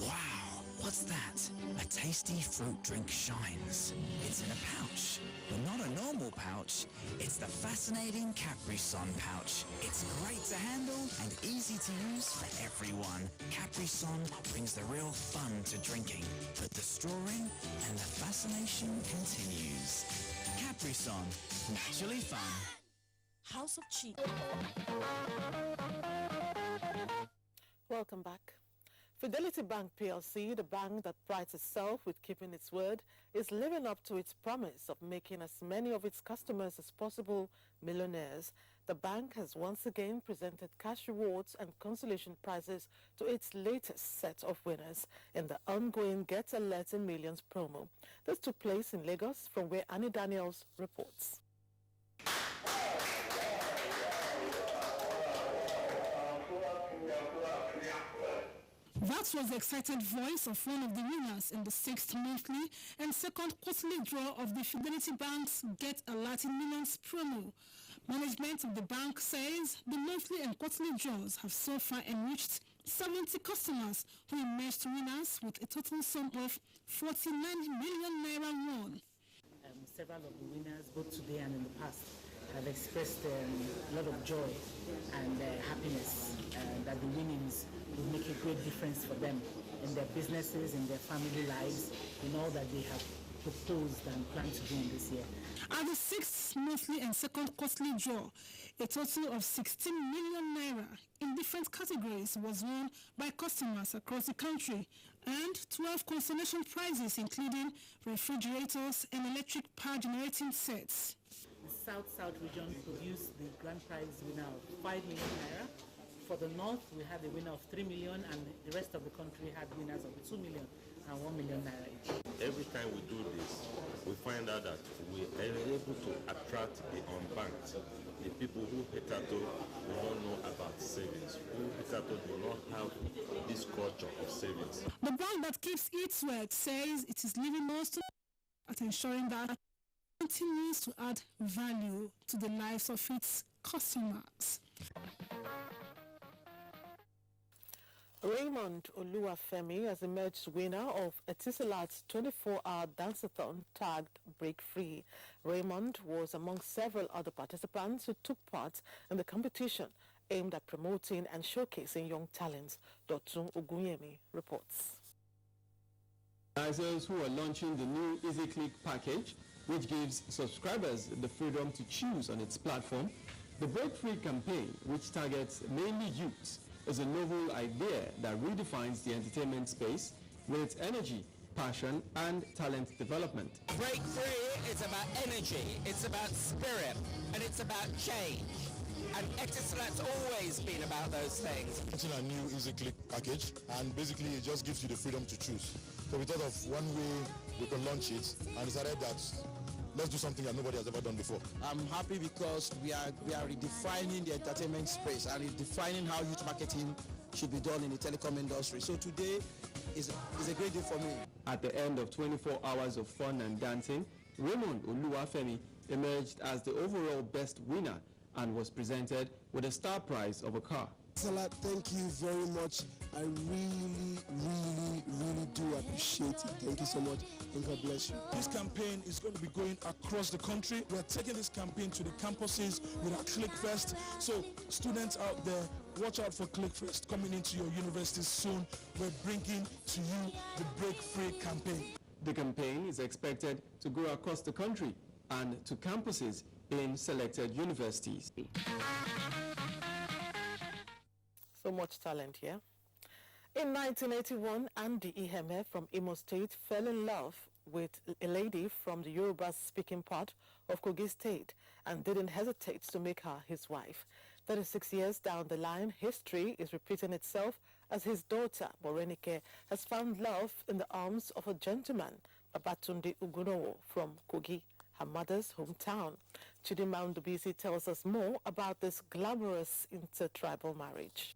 Wow, what's that? A tasty fruit drink shines. It's in a pouch, but not a normal pouch. It's the fascinating Capri-Sun pouch. It's great to handle and easy to use for everyone. Capri-Sun brings the real fun to drinking. Put the straw in and the fascination continues. Capri-Sun, naturally fun. House of Cheese. Welcome back. Fidelity Bank PLC, the bank that prides itself with keeping its word, is living up to its promise of making as many of its customers as possible millionaires. The bank has once again presented cash rewards and consolation prizes to its latest set of winners in the ongoing Get Alert in Millions promo. This took place in Lagos, from where Annie Daniels reports. That was the excited voice of one of the winners in the 6th monthly and 2nd quarterly draw of the Fidelity Bank's Get Alert in Millions promo. Management of the bank says the monthly and quarterly draws have so far enriched 70 customers who emerged winners with a total sum of 49 million naira won. Several of the winners, both today and in the past, have expressed a lot of joy and happiness that the winnings will make a great difference for them in their businesses, in their family lives, in all that they have proposed and plan to win this year. At the sixth monthly and second quarterly draw, a total of 16 million naira in different categories was won by customers across the country, and 12 consolation prizes including refrigerators and electric power generating sets. The South region produced the grand prize winner of 5 million naira. For the North, we had a winner of 3 million, and the rest of the country had winners of 2 million and 1 million naira each. Every time we do this, we find out that we are able to attract the unbanked, the people who hitherto do not know about savings, who hitherto do not have this culture of savings. The bank that keeps its word says it is leaving most to at ensuring that it continues to add value to the lives of its customers. Raymond Oluwafemi has emerged winner of Etisalat's 24-hour dance-a-thon tagged Break Free. Raymond was among several other participants who took part in the competition aimed at promoting and showcasing young talents. Dotun Ogunyemi reports. Organizers who are launching the new Easy Click package, which gives subscribers the freedom to choose on its platform. The Break Free campaign, which targets mainly youths, is a novel idea that redefines the entertainment space with its energy, passion, and talent development. Break Free is about energy, it's about spirit, and it's about change. And Etisalat's always been about those things. It's a new Easy Click package, and basically it just gives you the freedom to choose. So we thought of one way we could launch it, and decided that let's do something that nobody has ever done before. I'm happy because we are redefining the entertainment space and redefining how youth marketing should be done in the telecom industry. So today is a great day for me. At the end of 24 hours of fun and dancing, Raymond Oluwafemi emerged as the overall best winner and was presented with a star prize of a car. Salah, thank you very much. I really do appreciate it. Thank you so much, and God bless you. This campaign is going to be going across the country. We are taking this campaign to the campuses with our ClickFest. So students out there, watch out for ClickFest coming into your universities soon. We're bringing to you the Break Free campaign. The campaign is expected to go across the country and to campuses in selected universities. So much talent here. In 1981, Andy Iheme from Imo State fell in love with a lady from the Yoruba-speaking part of Kogi State and didn't hesitate to make her his wife. 36 years down the line, history is repeating itself as his daughter, Morenike, has found love in the arms of a gentleman, Babatunde Ugunowo from Kogi, her mother's hometown. Chidima Ndubisi tells us more about this glamorous intertribal marriage.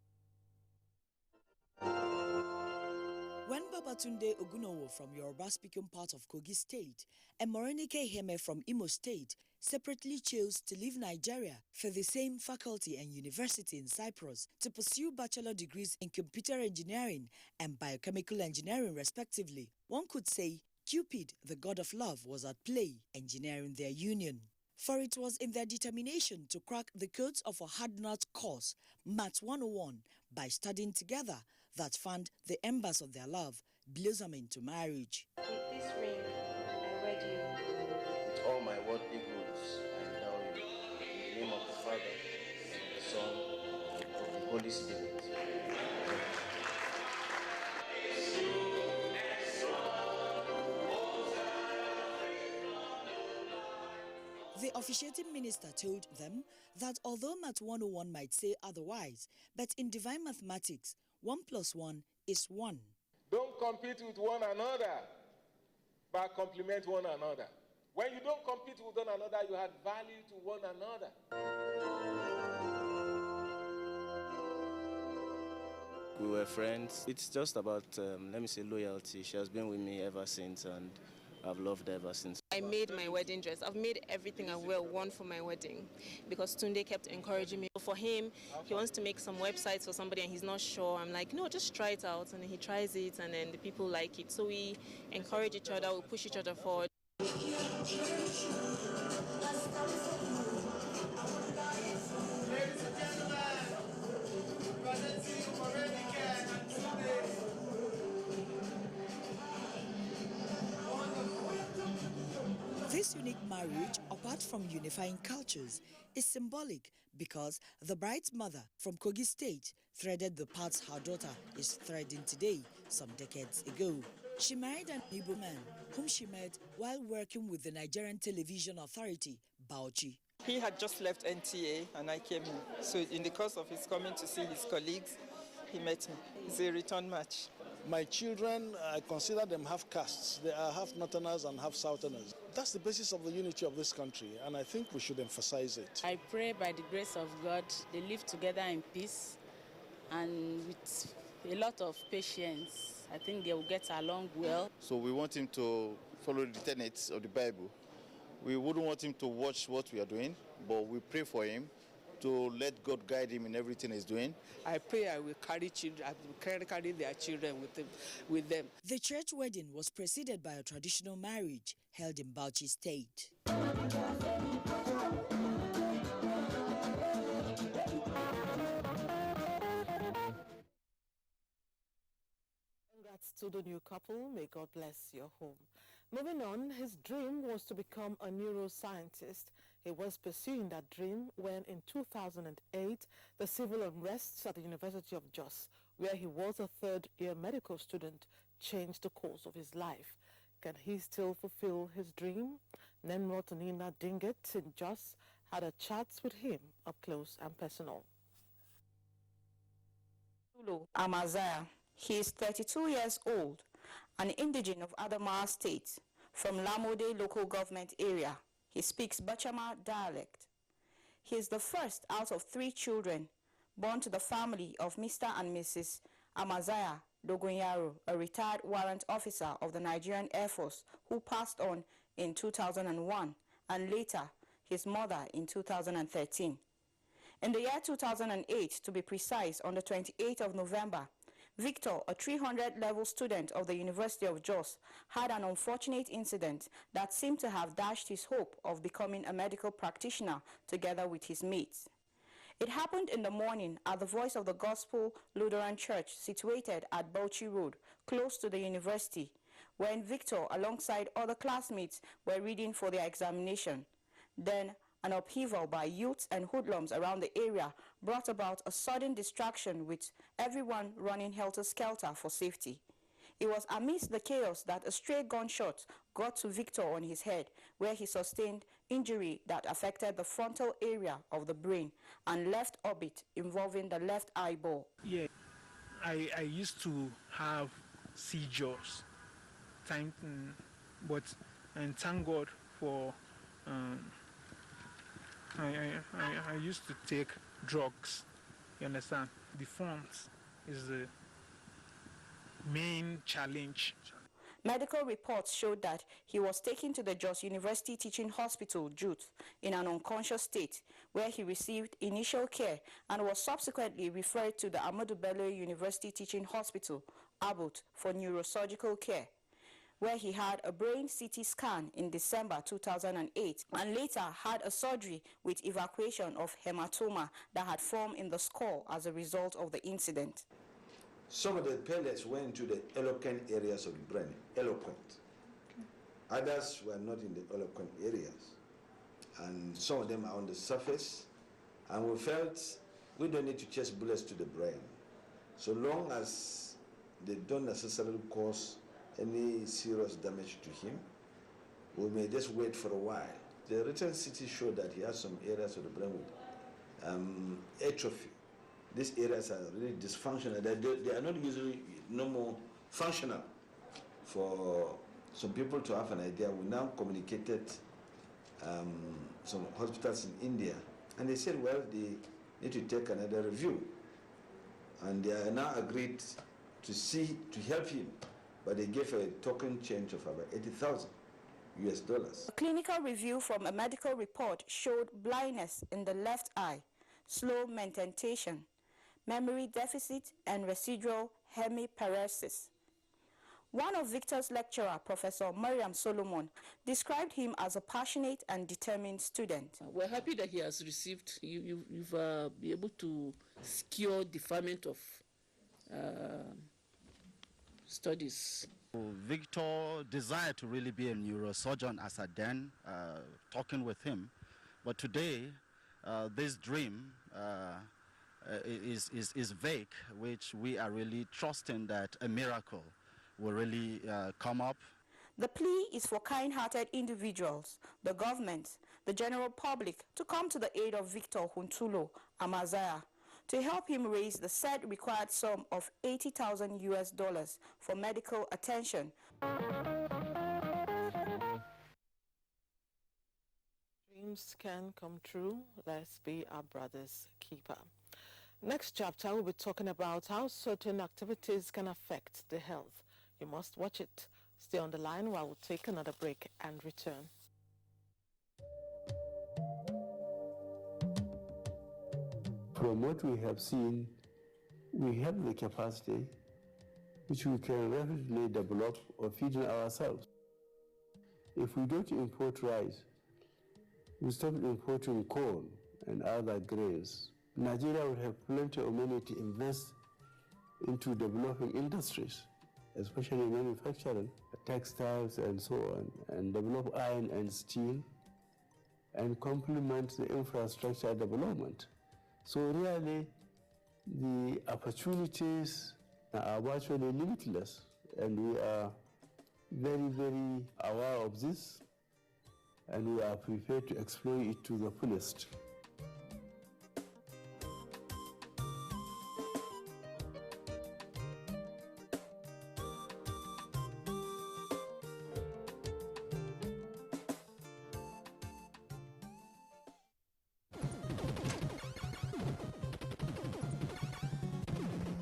When Babatunde Ogunowo from Yoruba-speaking part of Kogi State and Morenike Iheme from Imo State separately chose to leave Nigeria for the same faculty and university in Cyprus to pursue bachelor degrees in computer engineering and biochemical engineering respectively, one could say Cupid, the god of love, was at play engineering their union. For it was in their determination to crack the codes of a hard-nut course, Math 101, by studying together, that found the embers of their love blossom into marriage. With this ring, I wed you. With all my worldly goods, I endow you. In the name of the Father, the Son, and of the Holy Spirit. The officiating minister told them that although Math 101 might say otherwise, but in divine mathematics, 1 + 1 is 1. Don't compete with one another, but complement one another. When you don't compete with one another, you add value to one another. We were friends. It's just about, loyalty. She has been with me ever since, and I've loved her ever since. I made my wedding dress. I've made everything I will want for my wedding because Tunde kept encouraging me. For him, he wants to make some websites for somebody and he's not sure. I'm like, no, just try it out. And then he tries it and then the people like it. So we encourage each other, we push each other forward. marriage, apart from unifying cultures, is symbolic because the bride's mother from Kogi State threaded the paths her daughter is threading today, some decades ago. She married an Igbo man whom she met while working with the Nigerian Television Authority, Bauchi. He had just left NTA and I came in. So in the course of his coming to see his colleagues, he met me. It's a return match. My children, I consider them half castes. They are half Northerners and half Southerners. That's the basis of the unity of this country, and I think we should emphasize it. I pray by the grace of God, they live together in peace and with a lot of patience. I think they will get along well. So we want him to follow the tenets of the Bible. We wouldn't want him to watch what we are doing, but we pray for him to let God guide him in everything he's doing. I pray I will carry children, I will carry their children with them. The church wedding was preceded by a traditional marriage held in Bauchi State. Congrats to the new couple. May God bless your home. Moving on, his dream was to become a neuroscientist. He was pursuing that dream when in 2008, the civil unrests at the University of Jos, where he was a third-year medical student, changed the course of his life. Can he still fulfill his dream? Nemrod Nina Dinget in Jos had a chat with him up close and personal. Amazaya. He is 32 years old, an indigene of Adamawa State, from Lamode local government area. He speaks Bachama dialect. He is the first out of 3 children born to the family of Mr. and Mrs. Amazaya Dogonyaro, a retired warrant officer of the Nigerian Air Force who passed on in 2001, and later his mother in 2013. In the year 2008, to be precise, on the 28th of November, Victor, a 300-level student of the University of Jos, had an unfortunate incident that seemed to have dashed his hope of becoming a medical practitioner together with his mates. It happened in the morning at the Voice of the Gospel Lutheran Church situated at Bauchi Road, close to the university, when Victor, alongside other classmates, were reading for their examination. Then, an upheaval by youths and hoodlums around the area brought about a sudden distraction with everyone running helter-skelter for safety. It was amidst the chaos that a stray gunshot got to Victor on his head, where he sustained injury that affected the frontal area of the brain and left orbit involving the left eyeball. Yeah, I used to have seizures, but thank God for I used to take drugs, you understand? The funds is the main challenge. Medical reports showed that he was taken to the Jos University Teaching Hospital, JUT, in an unconscious state, where he received initial care and was subsequently referred to the Ahmadu Bello University Teaching Hospital, Abut, for neurosurgical care, where he had a brain CT scan in December 2008 and later had a surgery with evacuation of hematoma that had formed in the skull as a result of the incident. Some of the pellets went to the eloquent areas of the brain, eloquent. Others were not in the eloquent areas. And some of them are on the surface. And we felt we don't need to chase bullets to the brain. So long as they don't necessarily cause any serious damage to him, we may just wait for a while. The written CT showed that he has some areas of the brain with atrophy. These areas are really dysfunctional. They are not usually no more functional. For some people to have an idea, we now communicated some hospitals in India, and they said, well, they need to take another review. And they are now agreed to help him, but they gave a token change of about $80,000. A clinical review from a medical report showed blindness in the left eye, slow mentation, memory deficit, and residual hemiparesis. One of Victor's lecturer, Professor Mariam Solomon, described him as a passionate and determined student. We're happy that he has received, you've been able to secure deferment of studies. Victor desired to really be a neurosurgeon as at then, talking with him. But today, this dream is vague, which we are really trusting that a miracle will really come up. The plea is for kind-hearted individuals, the government, the general public to come to the aid of Victor Huntulo Amazaya to help him raise the said required sum of $80,000 for medical attention. Dreams can come true. Let's be our brother's keeper. Next chapter, we'll be talking about how certain activities can affect the health. You must watch it. Stay on the line while we'll take another break and return. From what we have seen, we have the capacity which we can rapidly develop or feed in ourselves. If we don't import rice, we stop importing corn and other grains, Nigeria would have plenty of money to invest into developing industries, especially manufacturing, textiles and so on, and develop iron and steel, and complement the infrastructure development. So really, the opportunities are virtually limitless, and we are very, very aware of this, and we are prepared to exploit it to the fullest.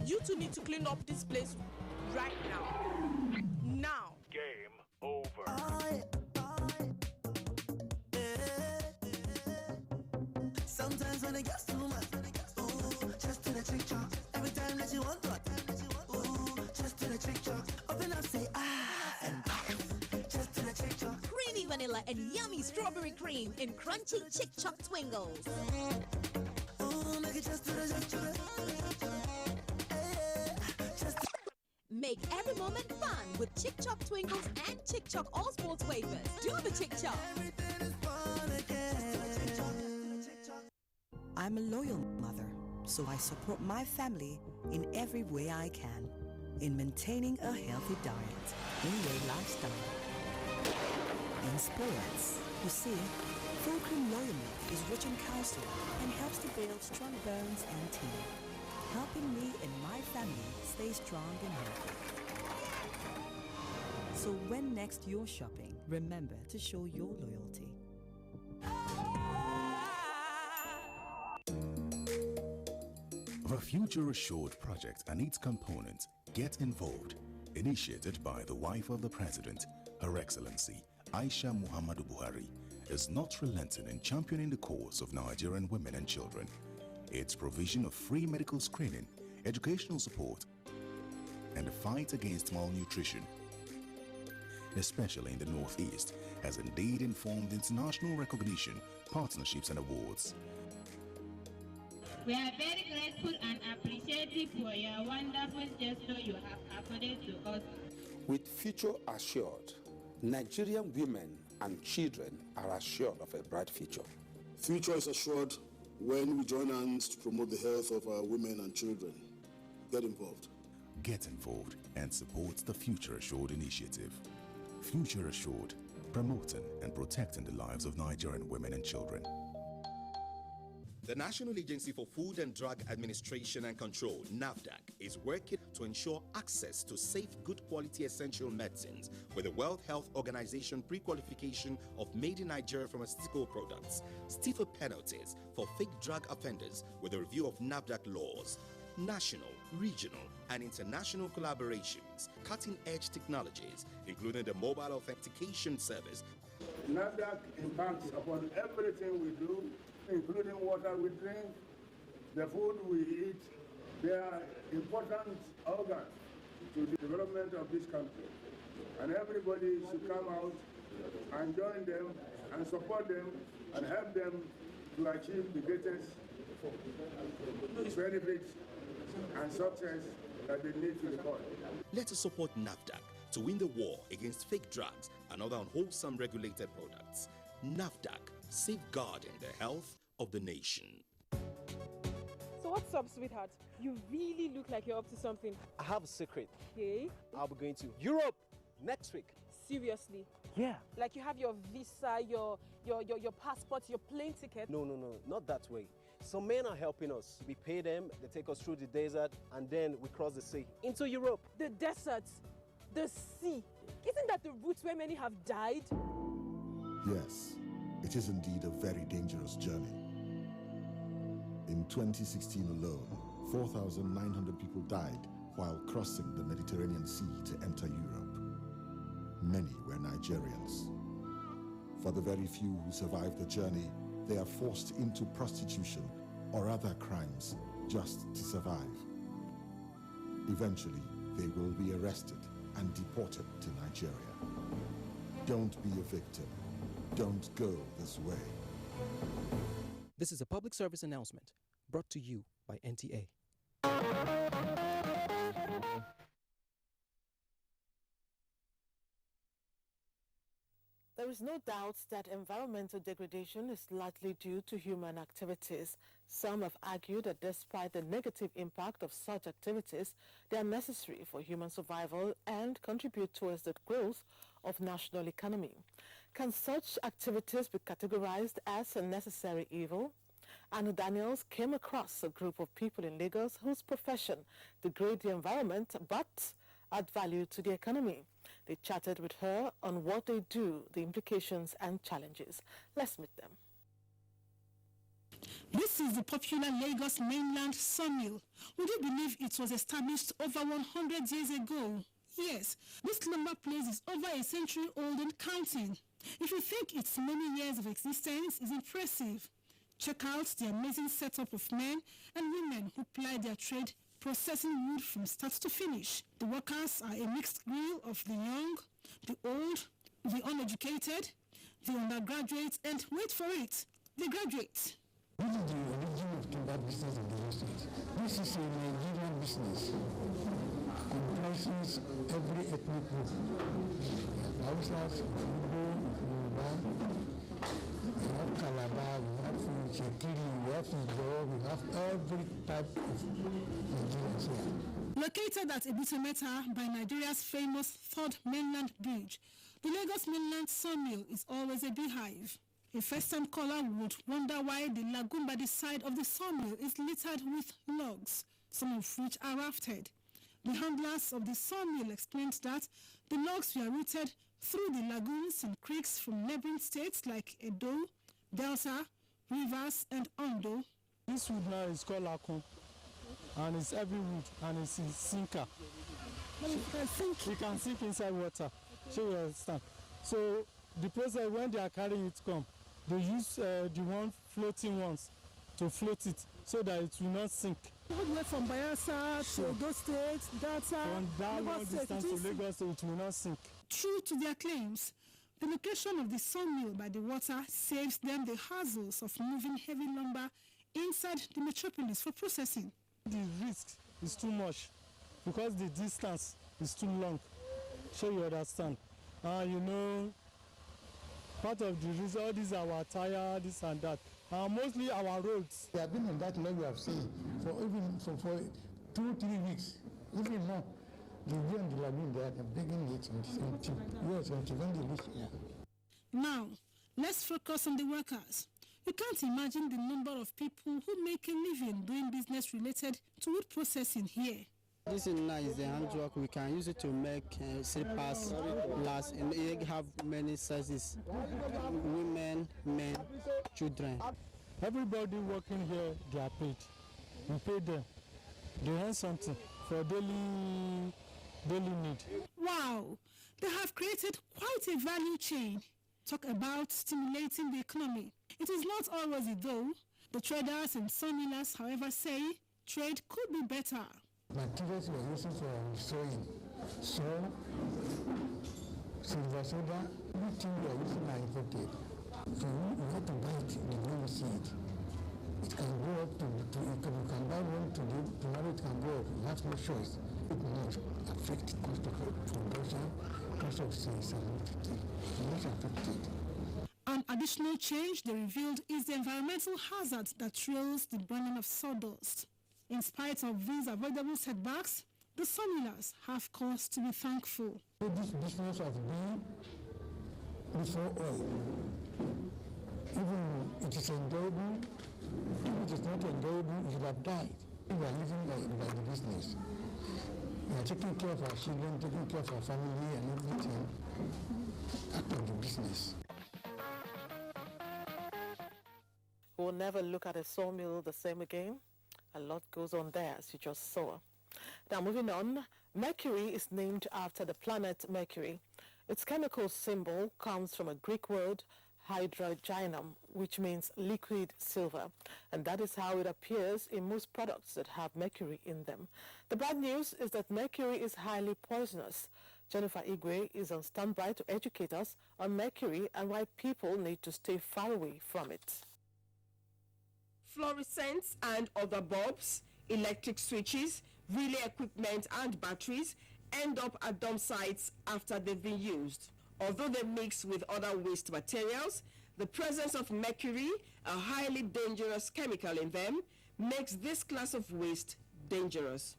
You two need to clean up this place right now. Now. Game over. Sometimes when it gets too much, ooh, just do the trick chop. Every time that you want to, ooh, just do the trick chop. Open up, say and just do the trick chop. Creamy vanilla and yummy strawberry cream in crunchy Chick Chop Twingles. Ooh, make it just do the trick chop. Make every moment fun with Chick Chop Twingles and Chick Chop All Sports Wafers. Do the Chick Chop. I'm a loyal mother, so I support my family in every way I can in maintaining a healthy diet, in a lifestyle, in sports. You see, full cream loyal milk is rich in calcium and helps to build strong bones and teeth, helping me and my family stay strong and healthy. So when next you're shopping, remember to show your loyalty. The Future Assured project and its components, Get Involved, initiated by the wife of the President, Her Excellency Aisha Muhammadu Buhari, is not relenting in championing the cause of Nigerian women and children. Its provision of free medical screening, educational support, and the fight against malnutrition, especially in the Northeast, has indeed informed international recognition, partnerships, and awards. We are very grateful and appreciative for your wonderful gesture you have accorded to us. With Future Assured, Nigerian women and children are assured of a bright future. Future is assured when we join hands to promote the health of our women and children. Get involved. Get involved and support the Future Assured initiative. Future Assured, promoting and protecting the lives of Nigerian women and children. The National Agency for Food and Drug Administration and Control, NAFDAC, is working to ensure access to safe, good quality essential medicines with the World Health Organization pre-qualification of made in Nigeria pharmaceutical products, stiffer penalties for fake drug offenders with a review of NAFDAC laws, national, regional, and international collaborations, cutting-edge technologies, including the mobile authentication service. NAFDAC impacts upon everything we do, including water we drink, the food we eat. They are important organs to the development of this country. And everybody should come out and join them and support them and help them to achieve the greatest benefits and success that they need to report. Let us support NAFDAC to win the war against fake drugs and other unwholesome regulated products. NAFDAC, safeguarding the health of the nation. So what's up, sweetheart? You really look like you're up to something. I have a secret. Okay. I'll be going to Europe next week. Seriously? Yeah. Like you have your visa, your passport, your plane ticket? No, not that way. Some men are helping us. We pay them, they take us through the desert, and then we cross the sea into Europe. The desert, the sea. Isn't that the route where many have died? Yes, it is indeed a very dangerous journey. In 2016 alone, 4,900 people died while crossing the Mediterranean Sea to enter Europe. Many were Nigerians. For the very few who survived the journey, they are forced into prostitution or other crimes just to survive. Eventually, they will be arrested and deported to Nigeria. Don't be a victim. Don't go this way. This is a public service announcement brought to you by NTA. There is no doubt that environmental degradation is largely due to human activities. Some have argued that despite the negative impact of such activities, they are necessary for human survival and contribute towards the growth of national economy. Can such activities be categorized as a necessary evil? Anu Daniels came across a group of people in Lagos whose profession degrade the environment but add value to the economy. They chatted with her on what they do, the implications and challenges. Let's meet them. This is the popular Lagos mainland sawmill. Would you believe it was established over 100 years ago? Yes, this lumber place is over a century old and counting. If you think its many years of existence is impressive, check out the amazing setup of men and women who ply their trade processing wood from start to finish. The workers are a mixed breed of the young, the old, the uneducated, the undergraduates, and wait for it, the graduates. This is the origin of timber business in the state. This is a Nigerian business. Comprises every ethnic group. Hausas, Igbo, Yoruba, we have Calabar, we have Chekiri, we have Igbo, we have every type of Nigerians here. Located at Abuja by Nigeria's famous third mainland bridge, the Lagos mainland sawmill is always a beehive. A first-time caller would wonder why the lagoon by the side of the sawmill is littered with logs, some of which are rafted. The handlers of the sawmill explained that the logs were routed through the lagoons and creeks from neighboring states like Edo, Delta, Rivers, and Ondo. This wood now is called Akon, and it's every wood, and it's in sinker. You can sink inside water. So you understand. So the process when they are carrying it come, they use the one floating ones to float it so that it will not sink. All the way from Bayelsa to Edo State, Delta, from that long distance to Lagos, so it will not sink. True to their claims, the location of the sawmill by the water saves them the hassles of moving heavy lumber inside the metropolis for processing. The risk is too much because the distance is too long. So you understand. You know, part of the reason, all these are our tire, this and that. Mostly our roads. We have been on that log we have seen for 2-3 weeks, even more. The way on the lagoon there, they're begging it until when they reach here. Now, let's focus on the workers. You can't imagine the number of people who make a living doing business related to wood processing here. This is nice, the handwork. We can use it to make slippers, lasts, and it have many sizes. Women, men, children. Everybody working here, they are paid. We pay them. They earn something for daily need. Wow, they have created quite a value chain. Talk about stimulating the economy. It is not always though. The traders and sawmillers, however, say trade could be better. Materials we are using for sewing, saw, silver soda, everything we are using are imported. So we have to buy it the way we see it. It can go up to you can buy one today, tomorrow it can go up. You have no choice. It must affect cost of production, cost of sales, and it must affect it. An additional change they revealed is the environmental hazard that trails the burning of sawdust. In spite of these avoidable setbacks, the sawmillers have cause to be thankful. This business has been before oil. Even it is enjoyable, if it is not enjoyable, it would have died. We are living by the business. We are taking care of our children, taking care of our family and everything out of the business. We'll never look at a sawmill the same again. A lot goes on there, as you just saw. Now, moving on, Mercury is named after the planet Mercury. Its chemical symbol comes from a Greek word, hydrogenum, which means liquid silver, and that is how it appears in most products that have mercury in them. The bad news is that mercury is highly poisonous. Jennifer Igwe is on standby to educate us on mercury and why people need to stay far away from it. Fluorescents and other bulbs, electric switches, relay equipment and batteries end up at dump sites after they've been used. Although they mix with other waste materials, the presence of mercury, a highly dangerous chemical in them, makes this class of waste dangerous.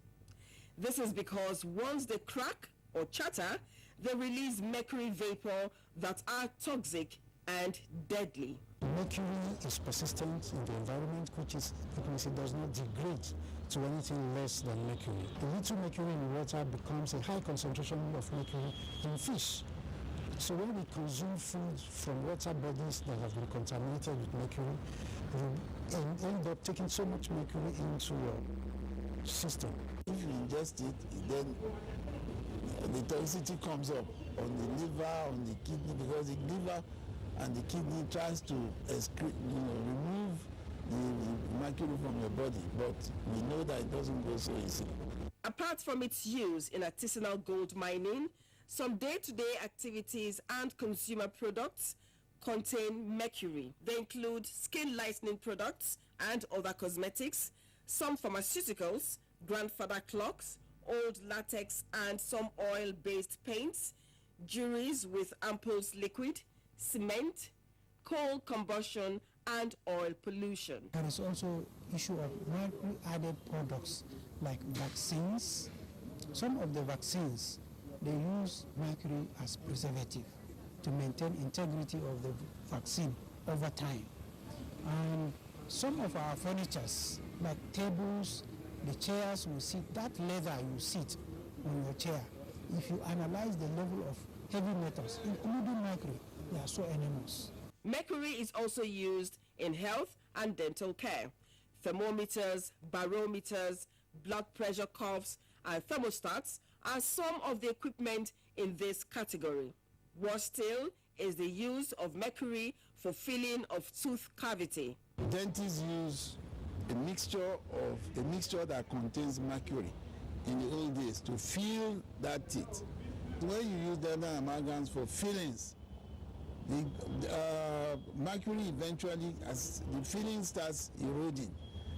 This is because once they crack or chatter, they release mercury vapor that are toxic and deadly. Mercury is persistent in the environment, which means it does not degrade to anything less than mercury. A little mercury in water becomes a high concentration of mercury in fish. So when we consume food from water bodies that have been contaminated with mercury, we end up taking so much mercury into your system. If you ingest it, then the toxicity comes up on the liver, on the kidney, because the liver and the kidney tries to remove the mercury from your body, but we know that it doesn't go so easily. Apart from its use in artisanal gold mining, some day-to-day activities and consumer products contain mercury. They include skin lightening products and other cosmetics, some pharmaceuticals, grandfather clocks, old latex and some oil-based paints, jewelries with ampoules liquid, cement, coal combustion, and oil pollution. There is also issue of mercury-added products like vaccines. Some of the vaccines, they use mercury as preservative to maintain integrity of the vaccine over time. And some of our furnitures, like tables, the chairs you sit, that leather you sit on your chair, if you analyze the level of heavy metals, including mercury, they are so enormous. Mercury is also used in health and dental care. Thermometers, barometers, blood pressure cuffs, and thermostats are some of the equipment in this category. Worse still is the use of mercury for filling of tooth cavity. Dentists use a mixture that contains mercury in the old days to fill that teeth. When you use dental amalgams for fillings, the mercury eventually, as the filling starts eroding,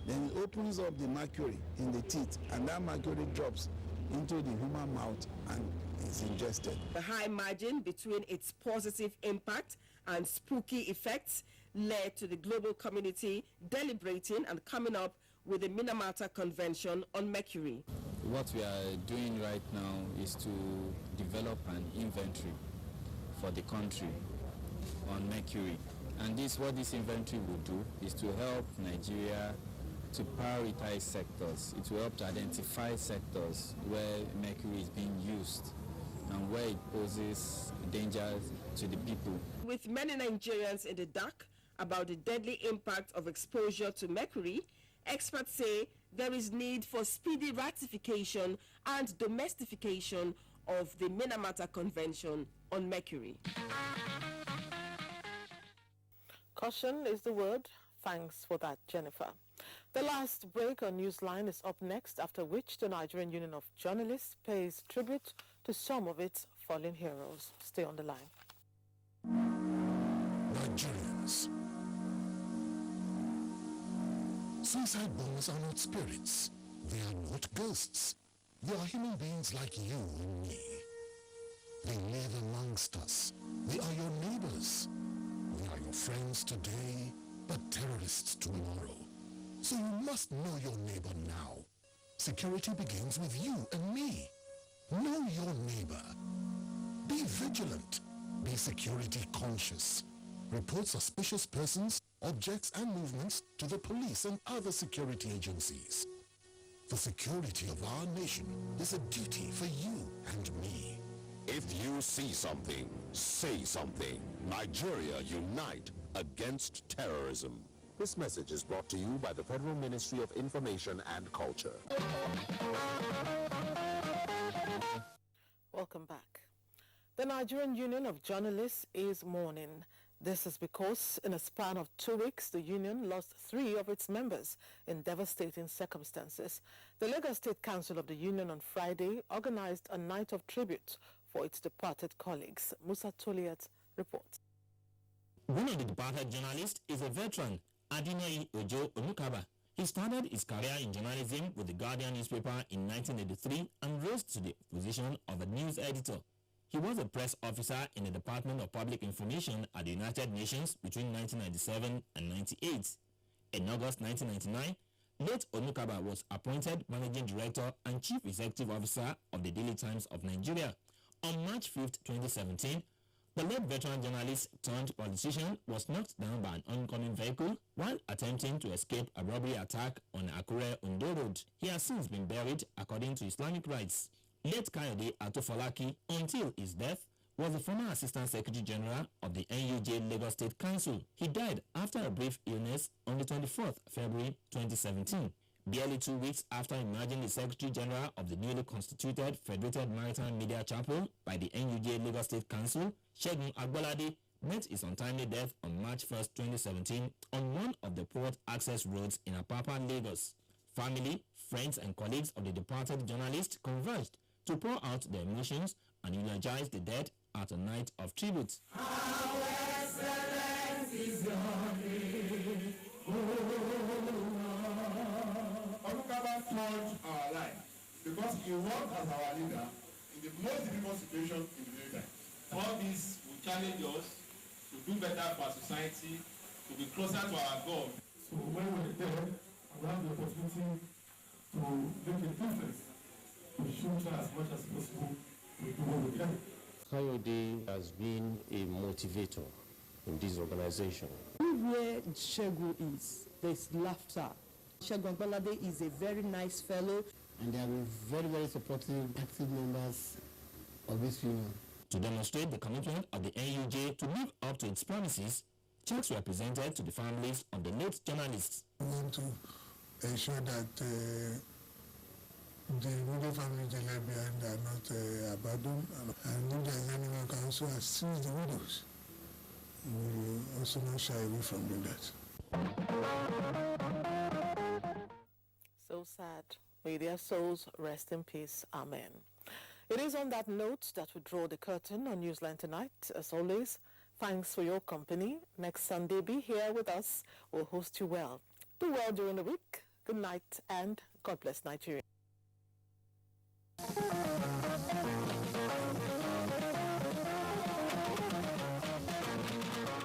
then it opens up the mercury in the teeth, and that mercury drops into the human mouth and is ingested. The high margin between its positive impact and spooky effects led to the global community deliberating and coming up with the Minamata Convention on Mercury. What we are doing right now is to develop an inventory for the country on mercury. And what this inventory will do is to help Nigeria to prioritize sectors. It will help to identify sectors where mercury is being used and where it poses dangers to the people. With many Nigerians in the dark about the deadly impact of exposure to mercury, experts say there is need for speedy ratification and domestication of the Minamata Convention on Mercury. Caution is the word. Thanks for that, Jennifer. The last break on Newsline is up next, after which the Nigerian Union of Journalists pays tribute to some of its fallen heroes. Stay on the line. Nigerians. Suicide bombers are not spirits. They are not ghosts. They are human beings like you and me. They live amongst us. They are your neighbors. They are your friends today, but terrorists tomorrow. So you must know your neighbor now. Security begins with you and me. Know your neighbor. Be vigilant. Be security conscious. Report suspicious persons, objects, and movements to the police and other security agencies. The security of our nation is a duty for you and me. If you see something, say something. Nigeria unite against terrorism. This message is brought to you by the Federal Ministry of Information and Culture. Welcome back. The Nigerian Union of Journalists is mourning. This is because in a span of 2 weeks, the union lost 3 of its members in devastating circumstances. The Lagos State Council of the union on Friday organized a night of tribute for its departed colleagues. Musa Toliat reports. One of the departed journalists is a veteran, Adinoyi Ojo Onukaba. He started his career in journalism with the Guardian newspaper in 1983 and rose to the position of a news editor. He was a press officer in the Department of Public Information at the United Nations between 1997 and 98. In August 1999, late Onukaba was appointed Managing Director and Chief Executive Officer of the Daily Times of Nigeria. On March 5, 2017, the late veteran journalist turned politician was knocked down by an oncoming vehicle while attempting to escape a robbery attack on Akure Ondo Road. He has since been buried according to Islamic rites. Late Kayode Atofolaki, until his death, was the former Assistant Secretary General of the NUJ Lagos State Council. He died after a brief illness on the 24th February 2017. Barely 2 weeks after emerging the Secretary General of the newly constituted Federated Maritime Media Chapel by the NUJ Lagos State Council, Segun Agbolade met his untimely death on March 1, 2017 on one of the port access roads in Apapa, Lagos. Family, friends and colleagues of the departed journalist converged to pour out their emotions and eulogize the dead at a night of tribute. How excellent is your name, Onukaba touched our life because he worked as our leader in the most difficult situation in the military. All this will challenge us to do better for society, to be closer to our God. So when we're there, we have the opportunity to make a difference. We should try as much as possible to do what we can. Kayode has been a motivator in this organization. Where Segun is, there's laughter. Segun Agbolade is a very nice fellow. And they are very, very supportive, active members of this union. To demonstrate the commitment of the NUJ to live up to its promises, checks were presented to the families of the late journalists. We want to ensure that the immediate families they left behind are not abandoned, and if there is anyone who can also assist the widows, we will also not shy away from doing that. So sad. May their souls rest in peace. Amen. It is on that note that we draw the curtain on Newsline tonight. As always, thanks for your company. Next Sunday, be here with us. We'll host you well. Do well during the week. Good night and God bless Nigeria.